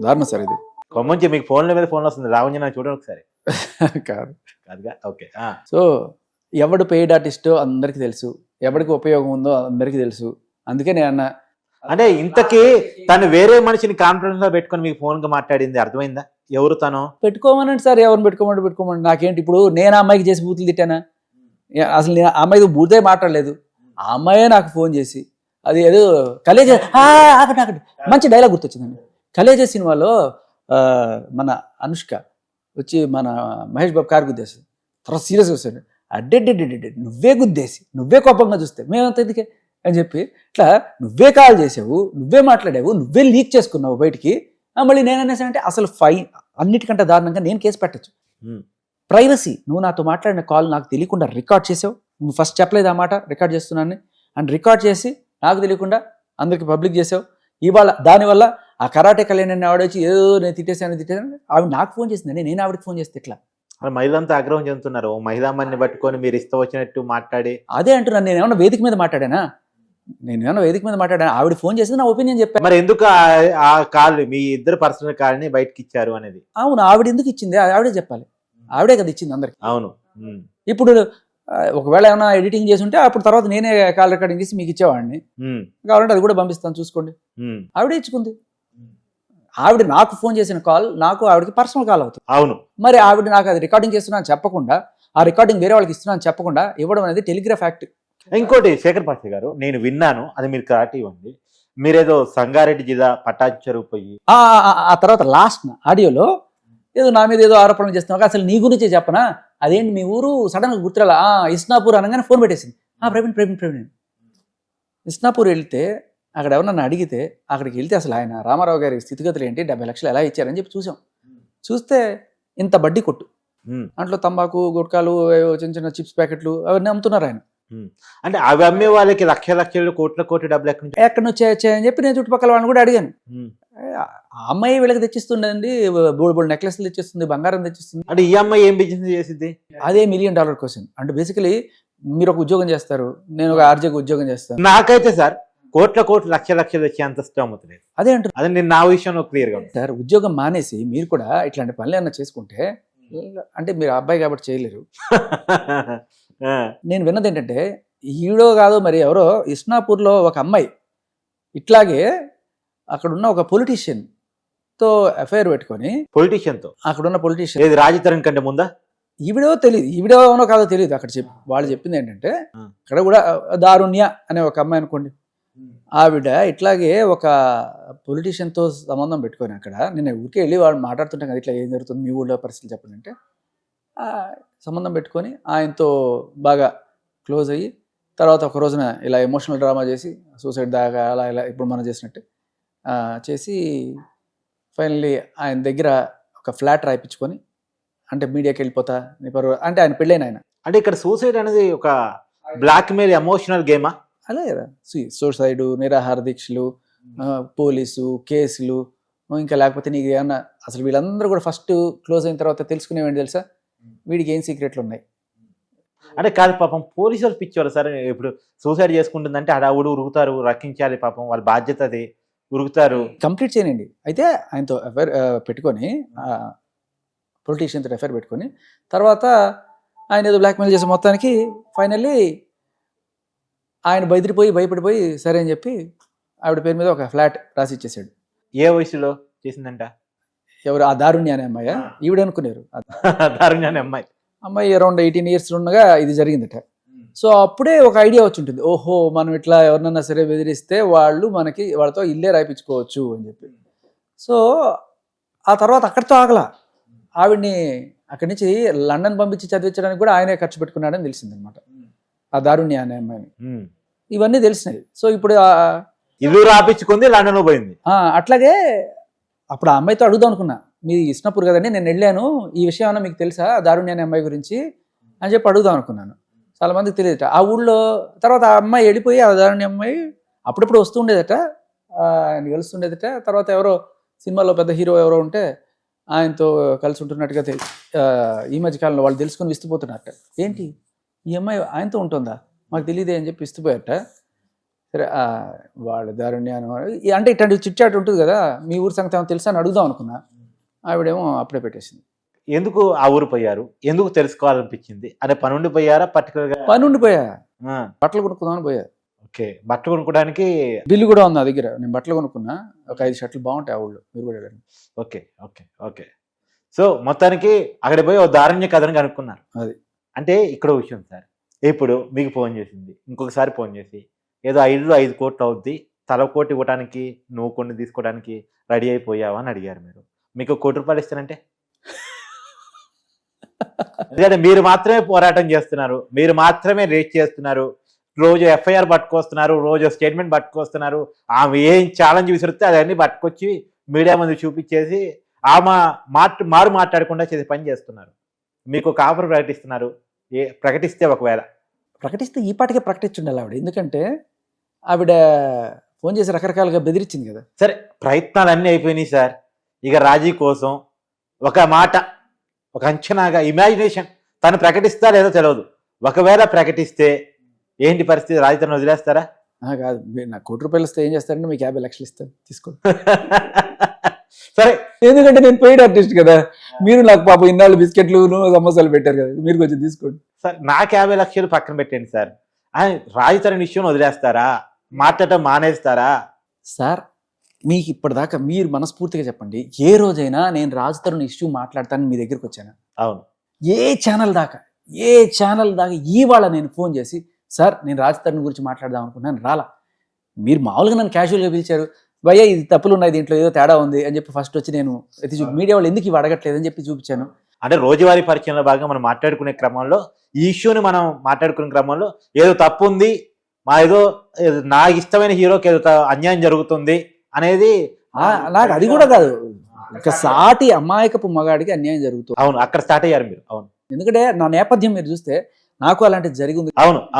దారుణం సార్ ఇది. కొమ్మంచి మీకు ఫోన్ల మీద ఫోన్లు వస్తుంది, రావంజన చూడండి ఒకసారి. కాదు కాదుగా, ఓకే. సో ఎవడు పెయిడ్ ఆర్టిస్టో అందరికీ తెలుసు, ఎవరికి ఉపయోగం ఉందో అందరికీ తెలుసు. అందుకే నేను అన్న, అంటే ఇంతకీ తను వేరే మనిషిని కాన్ఫరెన్స్ లో పెట్టుకొని మీకు ఫోన్ గా మాట్లాడింది అర్థమైందా? ఎవరు తను? పెట్టుకోమనండి సార్, ఎవరిని పెట్టుకోమని నాకేంటి? ఇప్పుడు నేను ఆ అమ్మాయికి చేసి బూతులు తిట్టానా? అసలు నేను ఆ అమ్మాయితో బూతే మాట్లాడలేదు. ఆ అమ్మాయే నాకు ఫోన్ చేసి అది ఏదో కలేజ ఆకటి మంచి డైలాగ్ గుర్తొచ్చిందండి. కలేజ సినిమాలో మన అనుష్క వచ్చి మన మహేష్ బాబు కారు గుద్దేసి తర్వాత సీరియస్గా వస్తాడు. అడ్డెడ్డెడ్డెడ్డె నువ్వే గుద్దేసి నువ్వే కోపంగా చూస్తే మేమంత ఎందుకే అని చెప్పి ఇట్లా నువ్వే కాల్ చేసావు, నువ్వే మాట్లాడావు, నువ్వే లీక్ చేసుకున్నావు బయటికి. మళ్ళీ నేననేసానంటే అసలు అన్నిటికంటే దారుణంగా నేను కేసు పెట్టచ్చు. ప్రైవసీ, నువ్వు నాతో మాట్లాడిన కాల్ నాకు తెలియకుండా రికార్డ్ చేసావు. నువ్వు ఫస్ట్ చెప్పలేదు ఆ మాట, రికార్డ్ చేస్తున్నాను అండ్ రికార్డ్ చేసి నాకు తెలియకుండా అందరికి పబ్లిక్ చేసావు. ఇవాళ దానివల్ల ఆ కరాటే కళ్యాణ్ ఆవిడ వచ్చి ఏదో నేను తిట్టేసాను ఆవిడ నాకు ఫోన్ చేసిందండి, నేను ఆవిడకి ఫోన్ చేస్తే ఎట్లా? మహిళంతా ఆగ్రహం చెందుతున్నారు. మహిళామణిని పట్టుకొని మీరు ఇష్టం వచ్చినట్టు మాట్లాడి. అదే అంటున్నాను, నేను ఏమన్నా వేదిక మీద మాట్లాడానా? ఆవిడ ఫోన్ చేసి నా ఒపీనియన్ చెప్పాను. మరి ఎందుకు ఆ కాల్ మీ ఇద్దరు పర్సనల్ కాల్ ని బయటకి ఇచ్చారు అనేది? అవును, ఆవిడ ఎందుకు ఇచ్చింది ఆవిడే చెప్పాలి. ఆవిడే కదా ఇచ్చింది అందరికి. అవును. ఇప్పుడు ఒకవేళ ఏమైనా ఎడిటింగ్ చేసి ఉంటే అప్పుడు తర్వాత నేనే కాల్ రికార్డింగ్ చేసి మీకు ఇచ్చేవాడిని. కావాలంటే అది కూడా పంపిస్తాను చూసుకోండి. ఆవిడే ఇచ్చుకుంది. ఆవిడ నాకు ఫోన్ చేసిన కాల్ నాకు ఆవిడకి పర్సనల్ కాల్ అవుతుంది. అవును. మరి ఆవిడ నాకు అది రికార్డింగ్ చేస్తున్నాను చెప్పకుండా, ఆ రికార్డింగ్ వేరే వాళ్ళకి ఇస్తున్నాను చెప్పకుండా ఇవ్వడం అనేది టెలిగ్రాఫ్ యాక్ట్. ఇంకోటి శేఖర్ పాత్రి గారు, నేను విన్నాను, అది మీరు క్లారిటీ ఇవ్వండి. మీరేదో సంగారెడ్డి జిల్లా పటాచి చెరువు పోయి ఆ తర్వాత లాస్ట్ ఆడియోలో ఏదో నా మీద ఏదో ఆరోపణలు చేస్తున్నావు, అసలు నీ గురించే చెప్పనా, అదేంటి మీ ఊరు సడన్గా గుర్తురాలా, ఇస్నాపూర్ అనగానే ఫోన్ పెట్టేసింది. ప్రవీణ్ ఇస్నాపూర్ వెళ్తే అక్కడ ఎవరన్నా అడిగితే అక్కడికి వెళ్తే అసలు ఆయన రామారావు గారి స్థితిగతులు ఏంటి, 70 లక్షలు ఎలా ఇచ్చారని చెప్పి చూస్తే ఇంత బడ్డీ కొట్టు, దాంట్లో తంబాకు గుట్కాలు చిన్న చిన్న చిప్స్ ప్యాకెట్లు అవన్నీ అమ్ముతున్నారు ఆయన. అంటే అవి అమ్మే వాళ్ళకి లక్షలు కోట్ల డబ్బులు ఎక్కడి నుంచి వచ్చాయని చెప్పి నేను చుట్టుపక్కల వాళ్ళని కూడా అడిగాను. ఆ అమ్మాయి వీళ్ళకి తెచ్చిస్తుండీ, బోల్డ్ నెక్లెస్లు తెచ్చిస్తుంది, బంగారం తెచ్చిస్తుంది. అంటే ఈ అమ్మాయి ఏం బిజినెస్ చేసింది? అదే $1 million క్వశ్చన్. అంటే బేసికలీ మీరు ఒక ఉద్యోగం చేస్తారు, నేను ఒక ఆర్జేకి ఉద్యోగం చేస్తాను. నాకైతే సార్ కోట్ల లక్షలు వచ్చి అంత ఇష్టం అవుతుంది. అదే అంటారు. అదే నేను నా విషయంలో క్లియర్ గా సార్, ఉద్యోగం మానేసి మీరు కూడా ఇట్లాంటి పనులు ఏమన్నా చేసుకుంటే, అంటే మీరు అబ్బాయి కాబట్టి చేయలేరు. నేను విన్నది ఏంటంటే ఈడో కాదు మరి ఎవరో ఇస్నాపూర్లో ఒక అమ్మాయి ఇట్లాగే అక్కడున్న ఒక పొలిటీషియన్ తో అఫైర్ పెట్టుకొని, అక్కడున్న పొలిటీషియన్ రాజతరణ్ కంటే ముందా ఈవిడో తెలియదు, ఈవిడోనో కాదో తెలియదు. అక్కడ వాళ్ళు చెప్పింది ఏంటంటే అక్కడ కూడా దారుణ్య అనే ఒక అమ్మాయి అనుకోండి, ఆవిడ ఇట్లాగే ఒక పొలిటీషియన్తో సంబంధం పెట్టుకొని, అక్కడ నేను ఊరికే వెళ్ళి వాళ్ళు మాట్లాడుతుంటాం కదా, ఇట్లా ఏం జరుగుతుంది మీ ఊళ్ళో పరిస్థితులు చెప్పండి అంటే, సంబంధం పెట్టుకొని ఆయనతో బాగా క్లోజ్ అయ్యి తర్వాత ఒక రోజున ఇలా ఎమోషనల్ డ్రామా చేసి సూసైడ్ దాకా అలా ఇలా ఇప్పుడు మనం చేసినట్టు చేసి ఫైనల్లీ ఆయన దగ్గర ఒక ఫ్లాట్ రాయిపించుకొని, అంటే మీడియాకి వెళ్ళిపోతా అంటే ఆయన పెళ్ళైన ఆయన. అంటే ఇక్కడ సూసైడ్ అనేది ఒక బ్లాక్ మెయిల్ ఎమోషనల్ గేమా? అదే కదా, సూసైడ్, నిరాహార దీక్షలు, పోలీసు కేసులు, ఇంకా లేకపోతే నీకు ఏమన్నా అసలు వీళ్ళందరూ కూడా ఫస్ట్ క్లోజ్ అయిన తర్వాత తెలుసుకునేవేంటి తెలుసా, వీడికి ఏం సీక్రెట్లు ఉన్నాయి. అంటే కాదు పాపం పోలీసు వాళ్ళు పిచ్చేవారు సార్. ఇప్పుడు సూసైడ్ చేసుకుంటుందంటే అడావుడు ఉరుగుతారు, రక్షించాలి, పాపం వాళ్ళ బాధ్యత అది, ఉరుగుతారు. కంప్లీట్ చేయనండి. అయితే ఆయనతో అఫైర్ పెట్టుకొని, పొలిటీషియన్తో అఫైర్ పెట్టుకొని తర్వాత ఆయన ఏదో బ్లాక్మెయిల్ చేసి మొత్తానికి ఫైనల్లీ ఆయన భయపడిపోయి సరే అని చెప్పి ఆవిడ పేరు మీద ఒక ఫ్లాట్ రాసి ఇచ్చేసాడు. ఏ వయసులో చేసిందంట? ఎవరు? ఆ దారుణ్య అనే అమ్మాయి. ఈవిడ అనుకున్నారు దారుణ్య అనే అమ్మాయి అరౌండ్ 18 years ఉండగా ఇది జరిగిందట. సో అప్పుడే ఒక ఐడియా వచ్చి ఉంటుంది, ఓహో మనం ఇట్లా ఎవరినన్నా సరే బెదిరిస్తే వాళ్ళతో ఇల్లే రాయించుకోవచ్చు అని చెప్పి. సో ఆ తర్వాత అక్కడితో ఆగలా, ఆవిడ్ని అక్కడి నుంచి లండన్ పంపించి చదివించడానికి కూడా ఆయనే ఖర్చు పెట్టుకున్నాడని తెలిసిందనమాట, ఆ దారుణ్య అనే అమ్మాయిని. ఇవన్నీ తెలిసినాయి. సో ఇప్పుడు ఇల్లు రాపించుకుంది, లండన్ పోయింది. అట్లాగే అప్పుడు ఆ అమ్మాయితో అడుగుదాం అనుకున్నా, మీ ఇస్నాపూర్ కదండి, నేను వెళ్ళాను, ఈ విషయం ఏమన్నా మీకు తెలుసా దారుణ్య అనే అమ్మాయి గురించి అని చెప్పి అడుగుదాం అనుకున్నాను. చాలా మందికి తెలియదట ఆ ఊళ్ళో. తర్వాత ఆ అమ్మాయి వెళ్ళిపోయి, ఆ దారుణ్య అమ్మాయి అప్పుడప్పుడు వస్తూ ఉండేదట, ఆయన కలుస్తుండేదట. తర్వాత ఎవరో సినిమాలో పెద్ద హీరో ఎవరో ఉంటే ఆయనతో కలిసి ఉంటున్నట్టుగా ఈ మధ్య కాలంలో వాళ్ళు తెలుసుకొని విస్తుపోతున్నట్ట. ఏంటి ఈ అమ్మాయి ఆయనతో ఉంటుందా, మాకు తెలియదే అని చెప్పి విస్తుపోయారట. సరే వాళ్ళ దారుణ్యాన్ని అంటే ఇట్లాంటి చిట్చాట్ ఉంటుంది కదా, మీ ఊరి సంగతి ఏమో తెలుసా అని అడుగుదాం అనుకున్నా. ఆవిడేమో అప్పుడే పెట్టేసింది. ఎందుకు ఆ ఊరు పోయారు, ఎందుకు తెలుసుకోవాలనిపించింది? అదే పని ఉండిపోయారా? పర్టికులర్గా పని ఉండిపోయా, బట్టలు కొనుక్కుందామని పోయా. ఓకే, బట్టలు కొనుక్కోవడానికి బిల్లు కూడా ఉంది నా దగ్గర. నేను బట్టలు కొనుక్కున్నా, ఒక 5 షర్ట్లు బాగుంటాయి ఆ ఊళ్ళో, మీరు కూడా వెళ్ళండి. Okay okay okay. సో మొత్తానికి అక్కడ పోయి ఓ దారుణ్య కథను కనుక్కున్నారు. అది అంటే ఇక్కడ విషయం సార్, ఇప్పుడు మీకు ఫోన్ చేసింది, ఇంకొకసారి ఫోన్ చేసి ఏదో 5 కోట్లు అవుద్ది, తల కోటి ఇవ్వడానికి నువ్వు కొన్ని తీసుకోవడానికి రెడీ అయిపోయావా అని అడిగారు. మీకు 1 కోటి రూపాయలు ఇస్తానంటే? ఎందుకంటే మీరు మాత్రమే పోరాటం చేస్తున్నారు, మీరు మాత్రమే రేట్ చేస్తున్నారు, రోజు ఎఫ్ఐఆర్ పట్టుకొస్తున్నారు, రోజు స్టేట్మెంట్ పట్టుకొస్తున్నారు, ఆమె ఏం ఛాలెంజ్ విసిరితే అదన్నీ పట్టుకొచ్చి మీడియా ముందు చూపించేసి ఆమె మారు మాట్లాడకుండా చేసే పని చేస్తున్నారు. మీకు ఒక ఆఫర్ ప్రకటిస్తున్నారు, ప్రకటిస్తే ఒకవేళ ప్రకటిస్తే ఈ పాటికే ప్రకటించుండాలి ఆవిడ. ఎందుకంటే ఆవిడ ఫోన్ చేసి రకరకాలుగా బెదిరించింది కదా. సరే, ప్రయత్నాలు అన్నీ అయిపోయినాయి సార్. ఇక రాజీ కోసం ఒక మాట, ఒక అంచనాగా ఇమాజినేషన్, తను ప్రకటిస్తా లేదో తెలియదు, ఒకవేళ ప్రకటిస్తే ఏంటి పరిస్థితి? రాజీతను వదిలేస్తారా? కాదు, నాకు 1 కోటి రూపాయలు ఇస్తే ఏం చేస్తారంటే మీకు 50 లక్షలు ఇస్తాను, తీసుకోండి. సరే, ఎందుకంటే నేను పెయిడ్ ఆర్టిస్ట్ కదా, మీరు నాకు పాపం ఇన్నాళ్ళు బిస్కెట్లు సమోసాలు పెట్టారు కదా, మీరు కొంచెం తీసుకోండి. సార్ నాకు 50 లక్షలు పక్కన పెట్టండి సార్, రాజీతను విషయం వదిలేస్తారా? మాట్లాడటం మానేస్తారా? సార్ మీకు ఇప్పటిదాకా మీరు మనస్ఫూర్తిగా చెప్పండి, ఏ రోజైనా నేను రాజ్ తరుణ్ ఇష్యూ మాట్లాడతాను మీ దగ్గరికి వచ్చాను? అవును. ఏ ఛానల్ దాకా ఇవాళ నేను ఫోన్ చేసి సార్ నేను రాజ్ తరుణ్ గురించి మాట్లాడదాం అనుకున్నాను, రాలా. మీరు మామూలుగా నన్ను క్యాజువల్గా పిలిచారు, భయ్యా ఇది తప్పులు ఉన్నాయి, దీంట్లో ఏదో తేడా ఉంది అని చెప్పి ఫస్ట్ వచ్చి నేను మీడియా వాళ్ళు ఎందుకు ఇవి అడగట్లేదు అని చెప్పి చూపించాను. అంటే రోజువారీ పరిచయంలో భాగంగా మనం మాట్లాడుకునే క్రమంలో ఈ ఇష్యూని మనం మాట్లాడుకునే క్రమంలో ఏదో తప్పు ఉంది, ఏదో నా ఇష్టమైన హీరోకి ఏదో అన్యాయం జరుగుతుంది అనేది నాకు అది కూడా కాదు, ఒక సాటి అమాయకపు మగాడికి అన్యాయం జరుగుతుంది. అవును, అక్కడ స్టార్ట్ అయ్యారు మీరు. అవును, ఎందుకంటే నా నేపథ్యం మీరు చూస్తే నాకు అలాంటిది జరిగింది.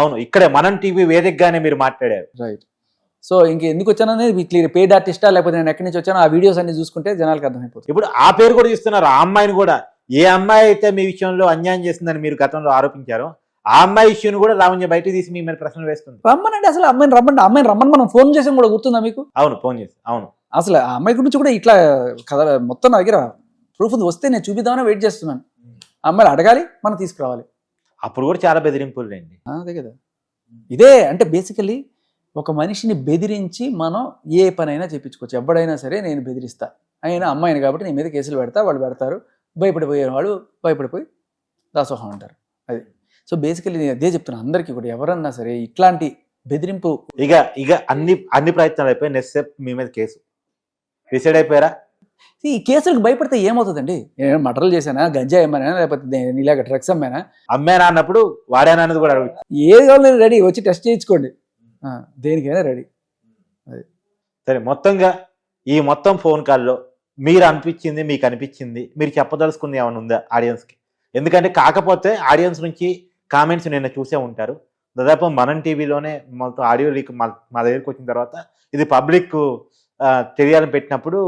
అవును, ఇక్కడే మనం టీవీ వేదికగానే మీరు మాట్లాడారు. రైట్. సో ఇంక ఎందుకు వచ్చాననేది క్లియర్, పెయిడ్ ఆర్టిస్టా లేకపోతే నేను ఎక్కడి నుంచి వచ్చానో ఆ వీడియోస్ అన్ని చూసుకుంటే జనాలకు అర్థమైపోతుంది. ఇప్పుడు ఆ పేరు కూడా చూస్తున్నారు, ఆ అమ్మాయిని కూడా. ఏ అమ్మాయి అయితే మీ విషయంలో అన్యాయం చేసిందని మీరు గతంలో ఆరోపించారో ఆ అమ్మాయి ఇష్యూని కూడా లావణ్య బయట తీసి మీ మీద ప్రశ్నలు వేస్తుంది. రమ్మనండి, అసలు అమ్మాయిని రమ్మని మనం ఫోన్ చేసాం కూడా, గుర్తుందా మీకు? అవును, ఫోన్ చేసి. అవును, అసలు ఆ అమ్మాయి గురించి కూడా ఇట్లా కథ మొత్తం నా దగ్గర ప్రూఫ్ వస్తే నేను చూపిద్దామని వెయిట్ చేస్తున్నాను. ఆ అమ్మాయిని అడగాలి, మనం తీసుకురావాలి. అప్పుడు కూడా చాలా బెదిరింపులు రండి. అదే కదా, ఇదే అంటే బేసికలీ ఒక మనిషిని బెదిరించి మనం ఏ పనైనా చెప్పించుకోవచ్చు. ఎవడైనా సరే నేను బెదిరిస్తా, అయినా అమ్మాయిని కాబట్టి నీ మీద కేసులు పెడతా, వాళ్ళు పెడతారు, భయపడిపోయే వాళ్ళు భయపడిపోయి దాసోహం అంటారు. అది. సో బేసికలీ నేను అదే చెప్తున్నా అందరికీ కూడా, ఎవరన్నా సరే ఇట్లాంటి బెదిరింపు ఇక అన్ని ప్రయత్నాలు అయిపోయి నెక్స్ట్ స్టెప్ మీ మీద కేసు డిసైడ్ అయిపోయారా? ఈ కేసులకు భయపడితే ఏమవుతుందండి? నేను మర్డర్లు చేశానా, గంజా ఏమైనా, లేకపోతే ఇలాగ డ్రగ్స్ అమ్మానా అన్నప్పుడు వాడానా అన్నది కూడా అడుగు. ఏది కావాలి రెడీ, వచ్చి టెస్ట్ చేయించుకోండి, దేనికైనా రెడీ. అది సరే, మొత్తంగా ఈ మొత్తం ఫోన్ కాల్లో మీరు అనిపించింది, మీకు అనిపించింది, మీరు చెప్పదలుచుకుంది ఏమైనా ఉందా ఆడియన్స్కి? ఎందుకంటే కాకపోతే ఆడియన్స్ నుంచి కామెంట్స్ నిన్న చూసే ఉంటారు. దాదాపు మనం టీవీలోనే మొత్తం ఆడియో లీక్ మా దగ్గరికి వచ్చిన తర్వాత ఇది పబ్లిక్ తెలియాలని పెట్టినప్పుడు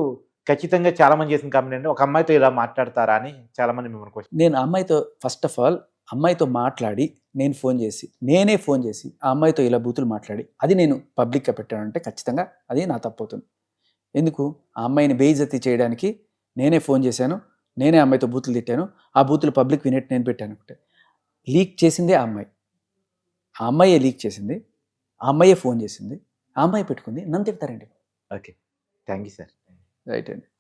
ఖచ్చితంగా చాలా మంది చేసిన కామెంట్ అంటే, ఒక అమ్మాయితో ఇలా మాట్లాడతారా అని చాలా మంది మిమ్మల్ని క్వశ్చన్. నేను అమ్మాయితో ఫస్ట్ ఆఫ్ ఆల్ అమ్మాయితో మాట్లాడి నేనే ఫోన్ చేసి ఆ అమ్మాయితో ఇలా బూతులు మాట్లాడి అది నేను పబ్లిక్గా పెట్టానంటే ఖచ్చితంగా అది నా తప్పవుతుంది. ఎందుకు? ఆ అమ్మాయిని బేయిజత్తి చేయడానికి నేనే ఫోన్ చేశాను, నేనే అమ్మాయితో బూతులు తిట్టాను, ఆ బూతులు పబ్లిక్ వినేట్టు నేను పెట్టాను. లీక్ చేసిందే ఆ అమ్మాయి. ఆ అమ్మాయే లీక్ చేసింది, ఆ అమ్మాయే ఫోన్ చేసింది, ఆ అమ్మాయి పెట్టుకుంది, నన్ను తిడతారండి. Okay, thank you sir. Right అండి.